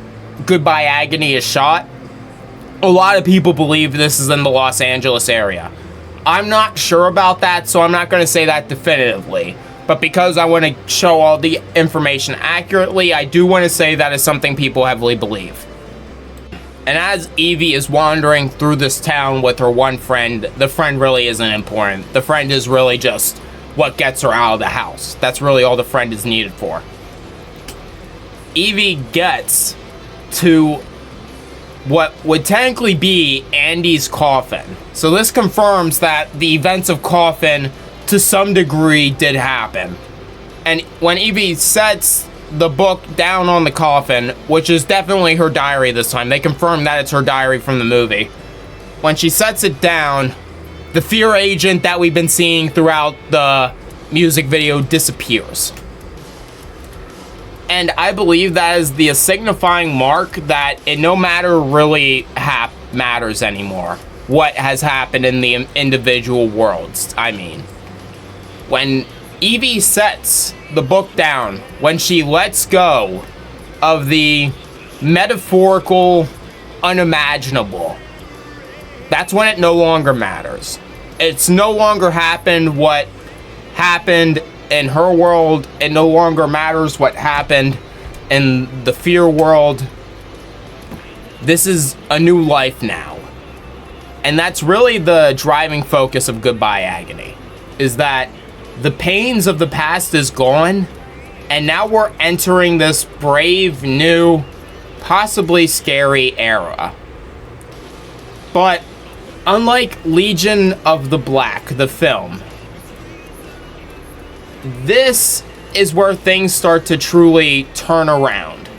Goodbye Agony is shot, a lot of people believe this is in the Los Angeles area. I'm not sure about that, so I'm not going to say that definitively. But because I want to show all the information accurately, I do want to say that is something people heavily believe. And as Evie is wandering through this town with her one friend, the friend really isn't important. The friend is really just what gets her out of the house. That's really all the friend is needed for. Evie gets to what would technically be Andy's coffin. So this confirms that the events of Coffin, to some degree, did happen. And when Evie sets the book down on the coffin, which is definitely her diary this time, they confirm that it's her diary from the movie. When she sets it down, the fear agent that we've been seeing throughout the music video disappears. And I believe that is the signifying mark that it no matter really matters anymore what has happened in the individual worlds. I mean, when Evie sets the book down, when she lets go of the metaphorical unimaginable, that's when it no longer matters. It's no longer happened what happened in her world. It no longer matters what happened in the fear world. This is a new life now. And that's really the driving focus of Goodbye Agony, is that the pains of the past is gone, and now we're entering this brave, new, possibly scary era. But unlike Legion of the Black, the film, this is where things start to truly turn around.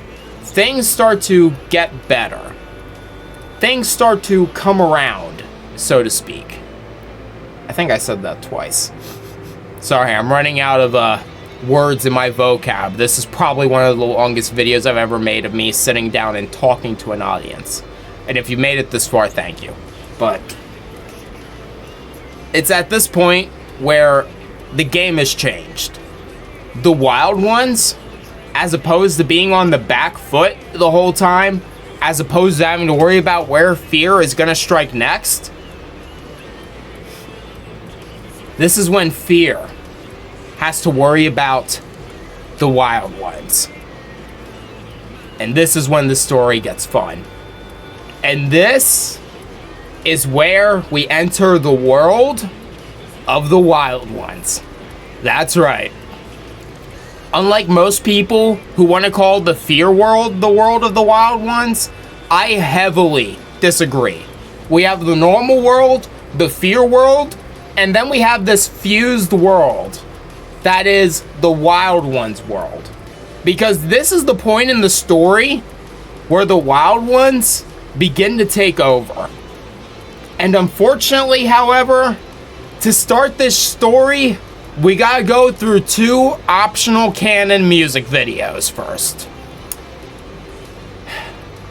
Things start to get better. Things start to come around, so to speak. I think I said that twice. Sorry, I'm running out of words in my vocab. This is probably one of the longest videos I've ever made of me sitting down and talking to an audience. And if you made it this far, thank you. But it's at this point where the game has changed. The Wild Ones, as opposed to being on the back foot the whole time, as opposed to having to worry about where fear is going to strike next, this is when fear has to worry about the Wild Ones. And this is when the story gets fun. And this is where we enter the world of the Wild Ones. That's right. Unlike most people who want to call the fear world the world of the Wild Ones, I heavily disagree. We have the normal world, the fear world, and then we have this fused world that is the Wild Ones world. Because this is the point in the story where the Wild Ones begin to take over. And unfortunately, however, to start this story, we gotta go through two optional canon music videos first.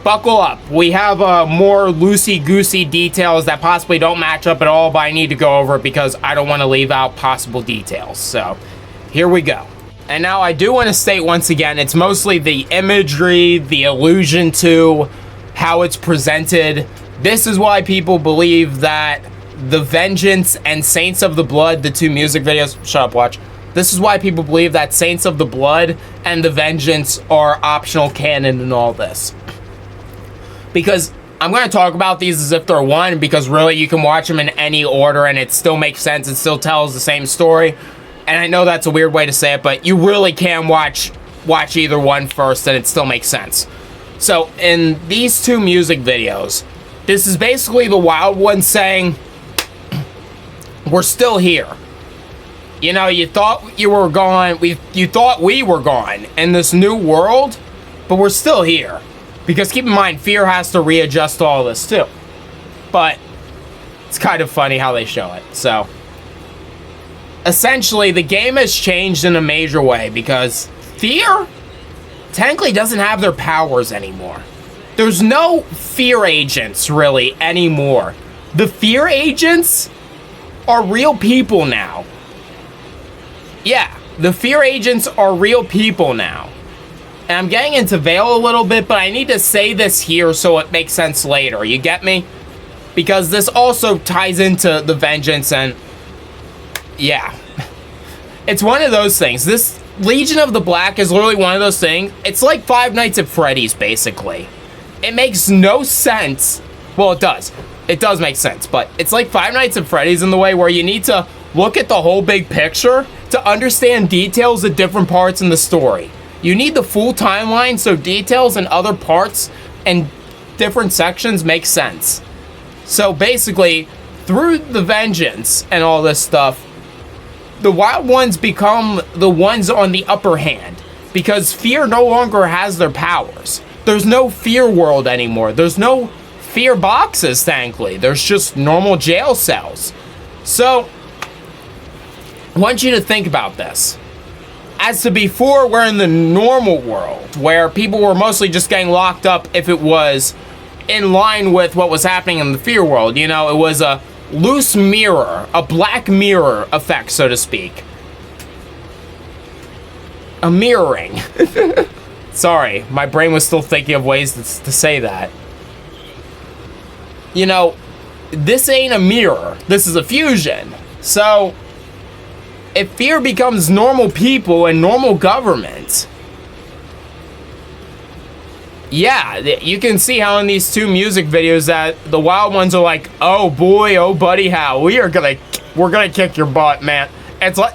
Buckle up. We have more loosey-goosey details that possibly don't match up at all, but I need to go over it because I don't want to leave out possible details. So, here we go. And now I do want to state once again, it's mostly the imagery, the allusion to how it's presented. This is why people believe that The Vengeance and Saints of the Blood, the two music videos, shut up, watch. This is why people believe that Saints of the Blood and The Vengeance are optional canon in all this. Because I'm going to talk about these as if they're one, because really you can watch them in any order and it still makes sense. It still tells the same story. And I know that's a weird way to say it, but you really can watch either one first and it still makes sense. So in these two music videos, this is basically the Wild Ones saying, we're still here. You know, you thought you were gone, you thought we were gone in this new world, but we're still here. Because keep in mind, Fear has to readjust to all this too. But it's kind of funny how they show it, so. Essentially, the game has changed in a major way because Fear technically doesn't have their powers anymore. There's no Fear agents, really, anymore. The Fear agents are real people now. Yeah, the Fear agents are real people now. And I'm getting into Vale a little bit, but I need to say this here so it makes sense later. You get me? Because this also ties into The Vengeance and... yeah. It's one of those things. This Legion of the Black is literally one of those things. It's like Five Nights at Freddy's, basically. It makes no sense. Well, it does. It does make sense, but it's like Five Nights at Freddy's in the way where you need to look at the whole big picture to understand details at different parts in the story. You need the full timeline so details in other parts and different sections make sense. So basically, through The Vengeance and all this stuff, the Wild Ones become the ones on the upper hand because Fear no longer has their powers. There's no Fear world anymore. There's no Fear boxes, thankfully. There's just normal jail cells. So, I want you to think about this. As to before, we're in the normal world where people were mostly just getting locked up if it was in line with what was happening in the Fear world. You know, it was a loose mirror, a black mirror effect, so to speak. A mirroring. Sorry, my brain was still thinking of ways to say that. You know, this ain't a mirror. This is a fusion. So, if Fear becomes normal people and normal government, yeah, you can see how in these two music videos that the Wild Ones are like, oh boy, oh buddy, how we're gonna kick your butt, man. It's like,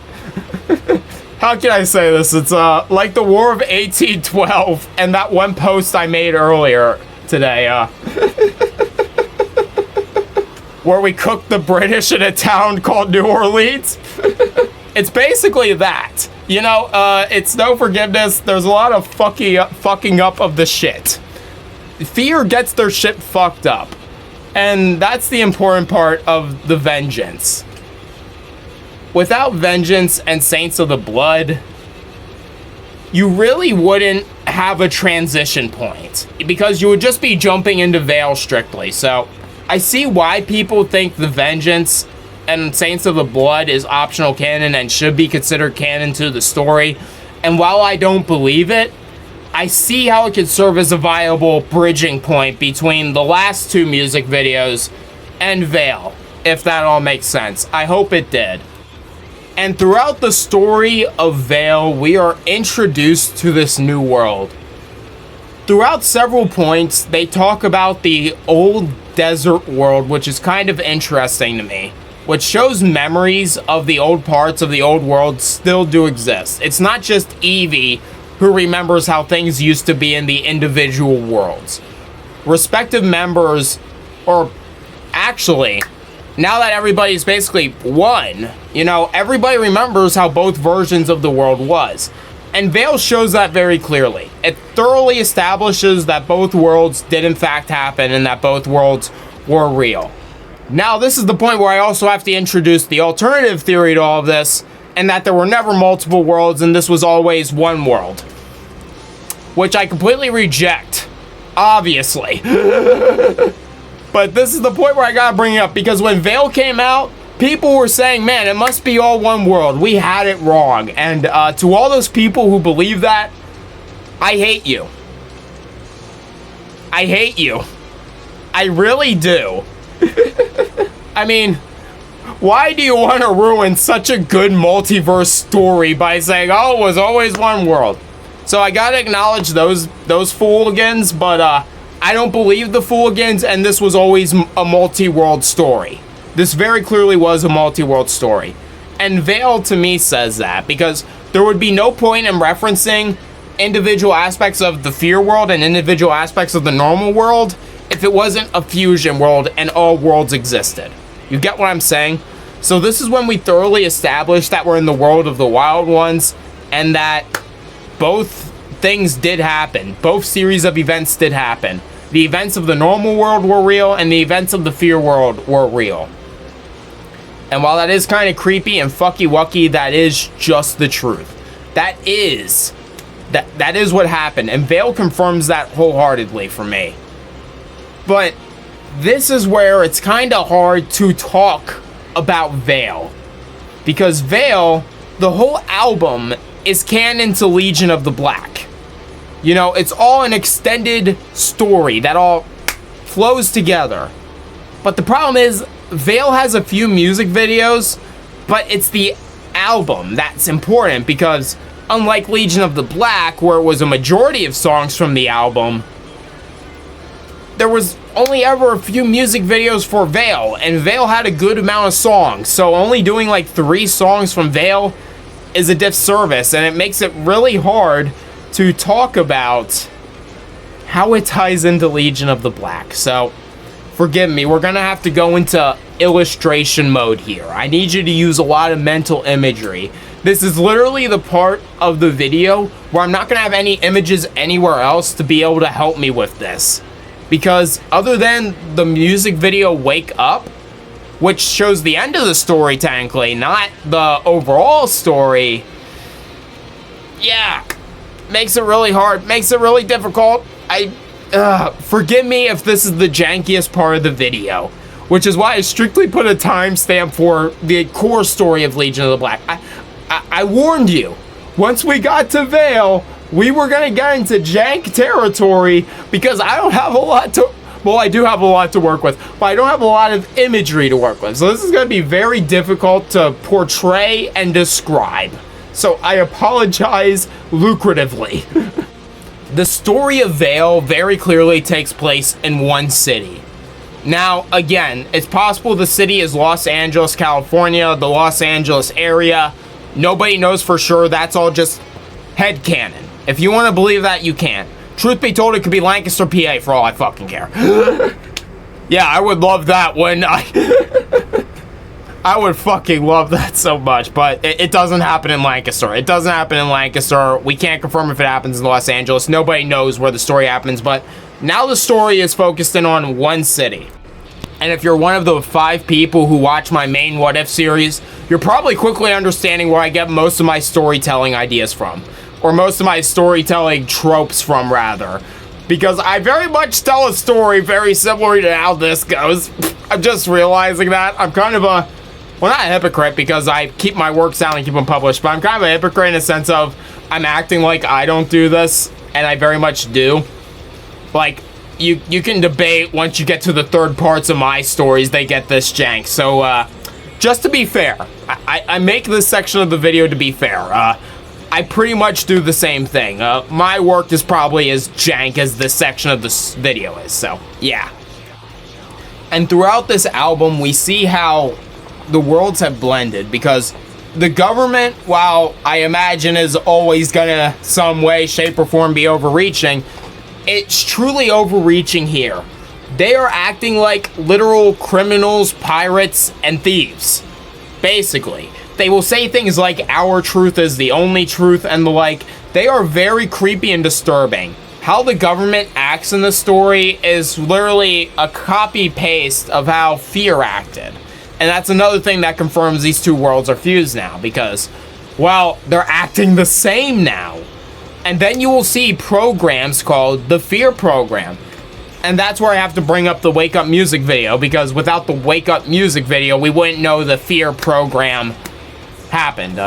how can I say this? It's like the War of 1812 and that one post I made earlier today, where we cooked the British in a town called New Orleans. It's basically that. You know, it's no forgiveness. There's a lot of fucking up of the shit. Fear gets their shit fucked up. And that's the important part of The Vengeance. Without Vengeance and Saints of the Blood, you really wouldn't have a transition point. Because you would just be jumping into Vale strictly. So, I see why people think The Vengeance and Saints of the Blood is optional canon and should be considered canon to the story. And while I don't believe it, I see how it could serve as a viable bridging point between the last two music videos and Vale, if that all makes sense. I hope it did. And throughout the story of Vale, we are introduced to this new world. Throughout several points, they talk about the old desert world, which is kind of interesting to me, which shows memories of the old parts of the old world still do exist. It's not just Evie who remembers how things used to be in the individual worlds. Respective members, or actually, now that everybody's basically one, you know, everybody remembers how both versions of the world was. And Vale shows that very clearly. It thoroughly establishes that both worlds did in fact happen and that both worlds were real. Now, this is the point where I also have to introduce the alternative theory to all of this, and that there were never multiple worlds and this was always one world. Which I completely reject, obviously. But this is the point where I gotta bring it up, because when Vale came out, people were saying, man, it must be all one world. We had it wrong. And to all those people who believe that, I hate you. I hate you. I really do. I mean, why do you want to ruin such a good multiverse story by saying, oh, it was always one world? So I gotta acknowledge those fooligans, but I don't believe the fooligans, and this was always a multi-world story. This very clearly was a multi-world story. And Vale, to me, says that, because there would be no point in referencing individual aspects of the fear world and individual aspects of the normal world if it wasn't a fusion world and all worlds existed. You get what I'm saying? So this is when we thoroughly established that we're in the world of the wild ones, and that both things did happen. Both series of events did happen. The events of the normal world were real, and the events of the fear world were real. And while that is kind of creepy and fucky-wucky, that is just the truth. That is what happened, and Vale confirms that wholeheartedly for me. But this is where it's kind of hard to talk about Vale, because Vale, the whole album, is canon to Legion of the Black. You know, it's all an extended story that all flows together. But the problem is, Vale has a few music videos, but it's the album that's important, because unlike Legion of the Black, where it was a majority of songs from the album, there was only ever a few music videos for Vale, and Vale had a good amount of songs, so only doing like 3 songs from Vale is a disservice, and it makes it really hard to talk about how it ties into Legion of the Black. So forgive me, we're gonna have to go into illustration mode here. I need you to use a lot of mental imagery. This is literally the part of the video where I'm not gonna have any images anywhere else to be able to help me with this, because other than the music video Wake Up, which shows the end of the story technically, not the overall story, yeah, makes it really hard, makes it really difficult. Forgive me if this is the jankiest part of the video, which is why I strictly put a timestamp for the core story of Legion of the Black. I warned you, once we got to Vale, we were gonna get into jank territory, because I don't have a lot to, well, I do have a lot to work with, but I don't have a lot of imagery to work with. So this is gonna be very difficult to portray and describe. So I apologize lucratively. The story of Vale very clearly takes place in one city. Now, again, it's possible the city is Los Angeles, California, the Los Angeles area. Nobody knows for sure. That's all just headcanon. If you want to believe that, you can. Truth be told, it could be Lancaster, PA, for all I fucking care. Yeah, I would love that when I would fucking love that so much, but it doesn't happen in Lancaster. It doesn't happen in Lancaster. We can't confirm if it happens in Los Angeles. Nobody knows where the story happens, but now the story is focused in on one city. And if you're one of the 5 people who watch my main What If series, you're probably quickly understanding where I get most of my storytelling ideas from. Or most of my storytelling tropes from, rather. Because I very much tell a story very similar to how this goes. I'm just realizing that. I'm kind of a, well, not a hypocrite, because I keep my works out and keep them published, but I'm kind of a hypocrite in a sense of I'm acting like I don't do this, and I very much do. Like, you can debate once you get to the third parts of my stories, they get this jank. So, just to be fair, I make this section of the video to be fair. I pretty much do the same thing. My work is probably as jank as this section of this video is, so, yeah. And throughout this album, we see how the worlds have blended, because the government, while I imagine is always gonna some way, shape, or form be overreaching, it's truly overreaching here. They are acting like literal criminals, pirates, and thieves. Basically. They will say things like, our truth is the only truth, and the like. They are very creepy and disturbing. How the government acts in the story is literally a copy-paste of how Fear acted. And that's another thing that confirms these two worlds are fused now, because, well, they're acting the same now. And then you will see programs called the Fear Program. And that's where I have to bring up the Wake Up music video, because without the Wake Up music video, we wouldn't know the Fear program happened.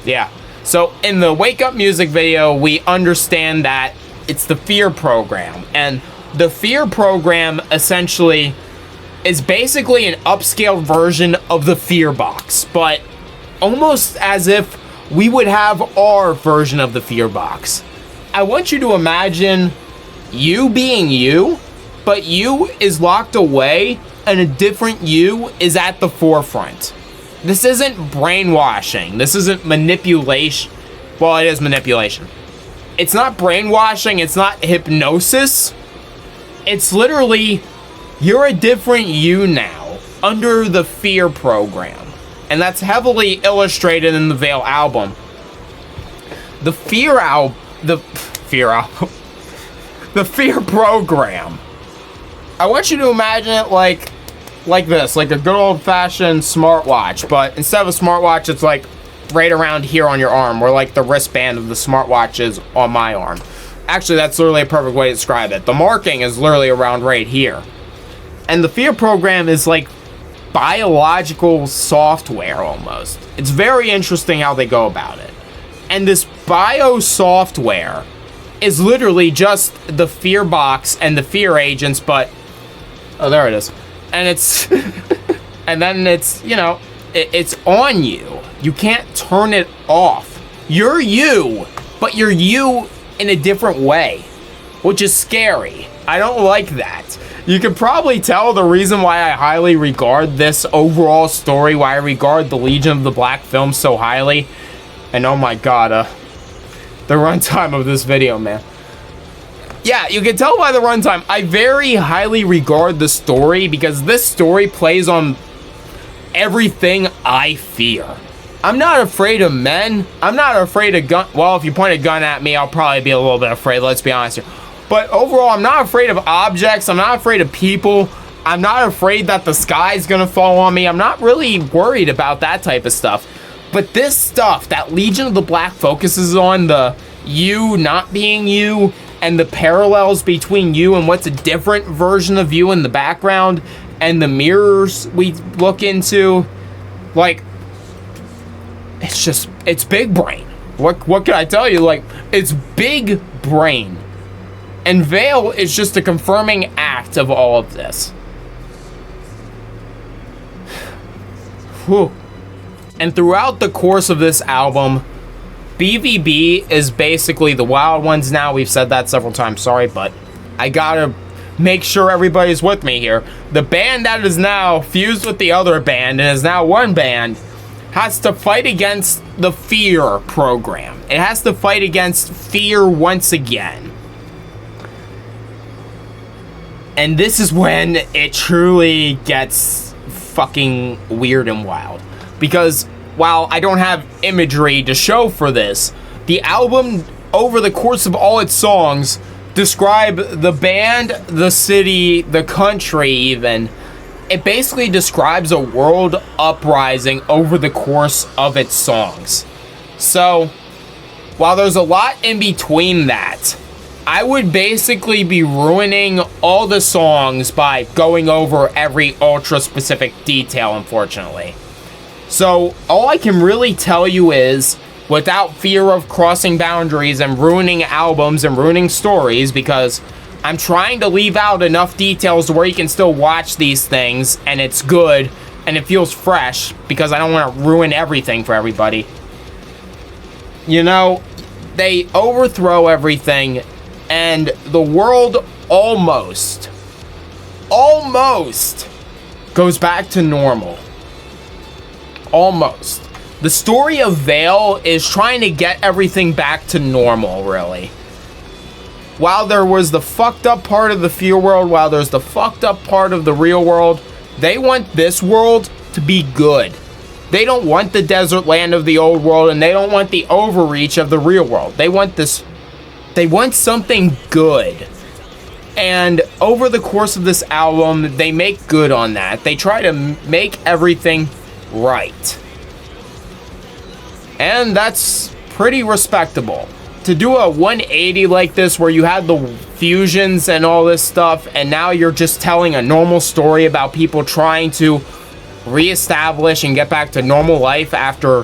Yeah. So in the Wake Up music video, we understand that it's the Fear program. And the Fear program essentially is basically an upscaled version of the Fear box, but almost as if we would have our version of the Fear box. I want you to imagine you being you, but you is locked away and a different you is at the forefront. This isn't brainwashing. This isn't manipulation. Well, it is manipulation. It's not brainwashing. It's not hypnosis. It's literally, you're a different you now under the Fear program. And that's heavily illustrated in the Vale album. The Fear program. I want you to imagine it like this, like a good old-fashioned smartwatch, but instead of a smartwatch, it's like right around here on your arm, where like the wristband of the smartwatch is on my arm. Actually, that's literally a perfect way to describe it. The marking is literally around right here. And the Fear program is like biological software almost. It's very interesting how they go about it. And this bio software is literally just the Fear box and the Fear agents, but oh, there it is. And it's and then it's, you know, it's on you. You can't turn it off. You're you, but you're you in a different way, which is scary. I don't like that. You can probably tell the reason why I highly regard this overall story, why I regard the Legion of the Black film so highly. And oh my god, the runtime of this video, man. Yeah, you can tell by the runtime, I very highly regard the story because this story plays on everything I fear. I'm not afraid of men. I'm not afraid of gun. Well, if you point a gun at me, I'll probably be a little bit afraid, let's be honest here. But overall, I'm not afraid of objects. I'm not afraid of people. I'm not afraid that the sky's gonna fall on me. I'm not really worried about that type of stuff. But this stuff that Legion of the Black focuses on, the you not being you, and the parallels between you and what's a different version of you in the background, and the mirrors we look into, like, it's just, it's big brain. What can I tell you? Like, it's big brain. And Vale is just a confirming act of all of this. Whew. And throughout the course of this album, BVB is basically the Wild Ones now. We've said that several times, sorry, but I gotta make sure everybody's with me here. The band that is now fused with the other band and is now one band has to fight against the Fear program. It has to fight against Fear once again. And this is when it truly gets fucking weird and wild. Because while I don't have imagery to show for this, the album, over the course of all its songs, describe the band, the city, the country even. It basically describes a world uprising over the course of its songs. So, while there's a lot in between that, I would basically be ruining all the songs by going over every ultra specific detail, unfortunately. So all I can really tell you is, without fear of crossing boundaries and ruining albums and ruining stories, because I'm trying to leave out enough details to where you can still watch these things and it's good and it feels fresh, because I don't want to ruin everything for everybody. You know, they overthrow everything and the world almost goes back to normal. Almost. The story of Vale is trying to get everything back to normal, really. While there was the fucked up part of the Fear world, while there's the fucked up part of the real world, they want this world to be good. They don't want the desert land of the old world, and they don't want the overreach of the real world. They want this. They want something good. And over the course of this album, they make good on that. They try to make everything right. And that's pretty respectable. to do a 180 like this where you had the fusions and all this stuff, and now you're just telling a normal story about people trying to reestablish and get back to normal life after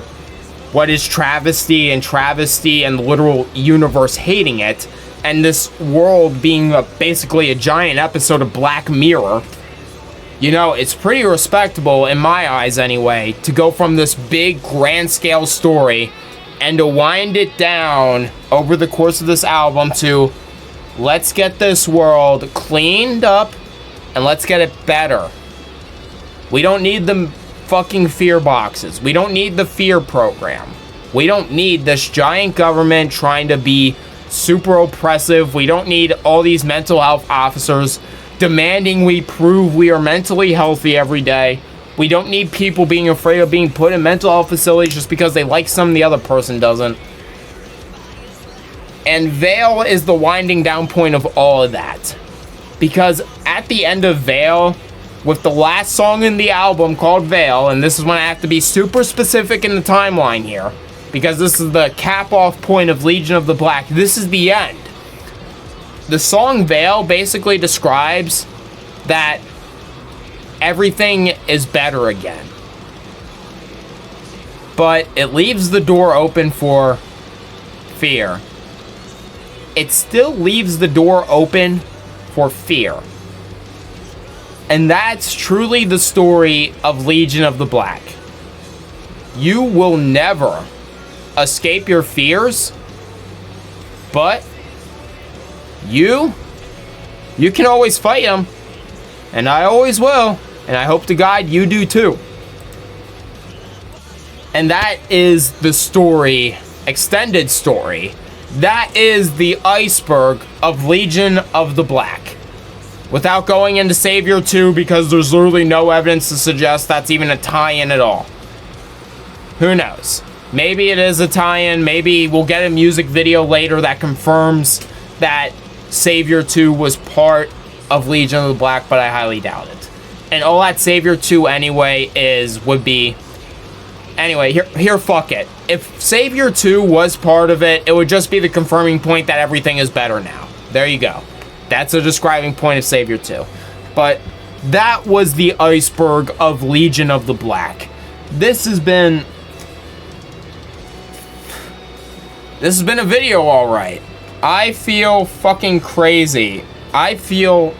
what is travesty and the literal universe hating it, and this world being basically a giant episode of Black Mirror. You know, it's pretty respectable, in my eyes anyway, to go from this big grand scale story and to wind it down over the course of this album to, let's get this world cleaned up and let's get it better. We don't need the fucking fear boxes. We don't need the fear program. We don't need this giant government trying to be super oppressive. We don't need all these mental health officers demanding we prove we are mentally healthy every day. We don't need people being afraid of being put in mental health facilities just because they like something the other person doesn't. And Vale is the winding down point of all of that. Because at the end of Vale, with the last song in the album called Vale, and this is when I have to be super specific in the timeline here, because this is the cap-off point of Legion of the Black, this is the end. The song Vale basically describes that everything is better again. But it leaves the door open for fear. It still leaves the door open for fear. And that's truly the story of Legion of the Black. You will never escape your fears, but you can always fight them. And I always will. And I hope to God you do too. And that is the story, extended story. That is the iceberg of Legion of the Black. Without going into Savior.to, because there's literally no evidence to suggest that's even a tie-in at all. Who knows? Maybe it is a tie-in. Maybe we'll get a music video later that confirms that Savior.to was part of Legion of the Black, but I highly doubt it. And all that Savior.to anyway would be... Anyway, here, fuck it. If Savior.to was part of it, it would just be the confirming point that everything is better now. There you go. That's a describing point of Savior.to. But that was the iceberg of Legion of the Black. This has been a video, alright. I feel fucking crazy. I feel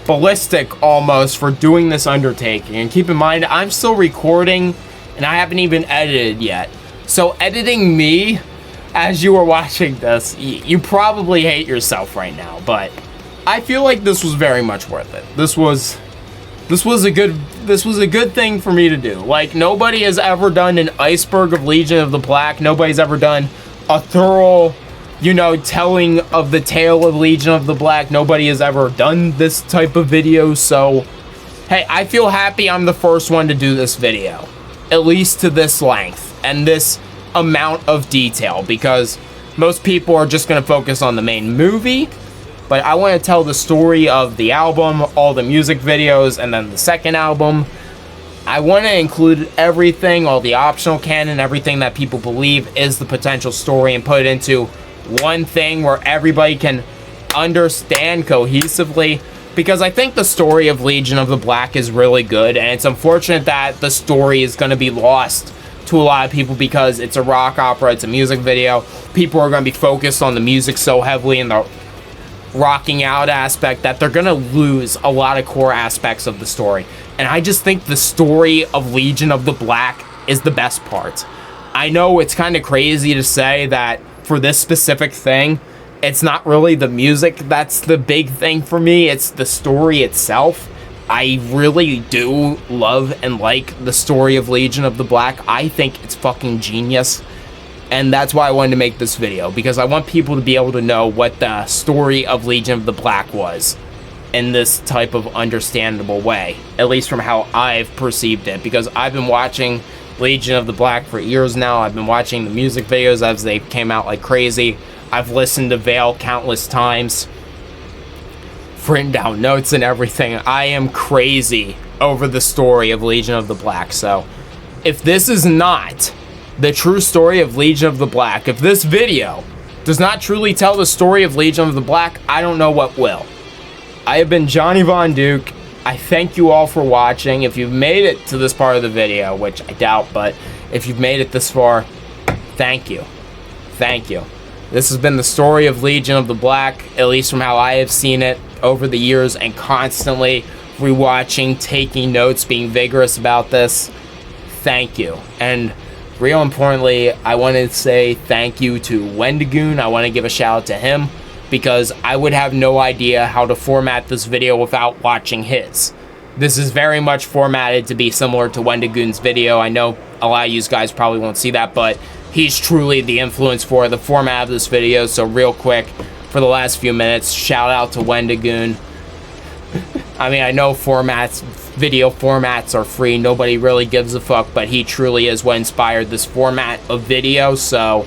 ballistic almost for doing this undertaking. And keep in mind, I'm still recording and I haven't even edited yet. So editing me as you are watching this, you probably hate yourself right now, but I feel like this was very much worth it. This was a good thing for me to do. Like, nobody has ever done an iceberg of Legion of the Black. Nobody's ever done a thorough, telling of the tale of Legion of the Black. Nobody has ever done this type of video, so hey, I feel happy I'm the first one to do this video, at least to this length and this amount of detail, because most people are just going to focus on the main movie, but I want to tell the story of the album, all the music videos, and then the second album. I want to include everything, all the optional canon, everything that people believe is the potential story, and put it into one thing where everybody can understand cohesively, because I think the story of Legion of the Black is really good, and it's unfortunate that the story is going to be lost to a lot of people because it's a rock opera, it's a music video. People are going to be focused on the music so heavily in the rocking out aspect that they're going to lose a lot of core aspects of the story. And I just think the story of Legion of the Black is the best part. I know it's kind of crazy to say that for this specific thing, it's not really the music that's the big thing for me, it's the story itself. I really do love and like the story of Legion of the Black. I think it's fucking genius. And that's why I wanted to make this video, because I want people to be able to know what the story of Legion of the Black was in this type of understandable way, at least from how I've perceived it, because I've been watching Legion of the Black for years now. I've been watching the music videos as they came out like crazy. I've listened to Vale countless times, written down notes and everything. I am crazy over the story of Legion of the Black. So if this is not the true story of Legion of the Black, if this video does not truly tell the story of Legion of the Black, I don't know what will. I have been Johnny Von Duke. I thank you all for watching. If you've made it to this part of the video, which I doubt, but if you've made it this far, thank you. Thank you. This has been the story of Legion of the Black, at least from how I have seen it over the years, and constantly rewatching, taking notes, being vigorous about this. Thank you. And real importantly, I want to say thank you to Wendigoon. I want to give a shout out to him, because I would have no idea how to format this video without watching his. This is very much formatted to be similar to Wendigoon's video. I know a lot of you guys probably won't see that, but he's truly the influence for the format of this video. So real quick, for the last few minutes, shout out to Wendigoon. I mean, I know video formats are free. Nobody really gives a fuck, but he truly is what inspired this format of video. So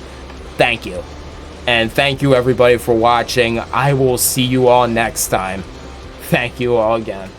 thank you. And thank you everybody for watching. I will see you all next time. Thank you all again.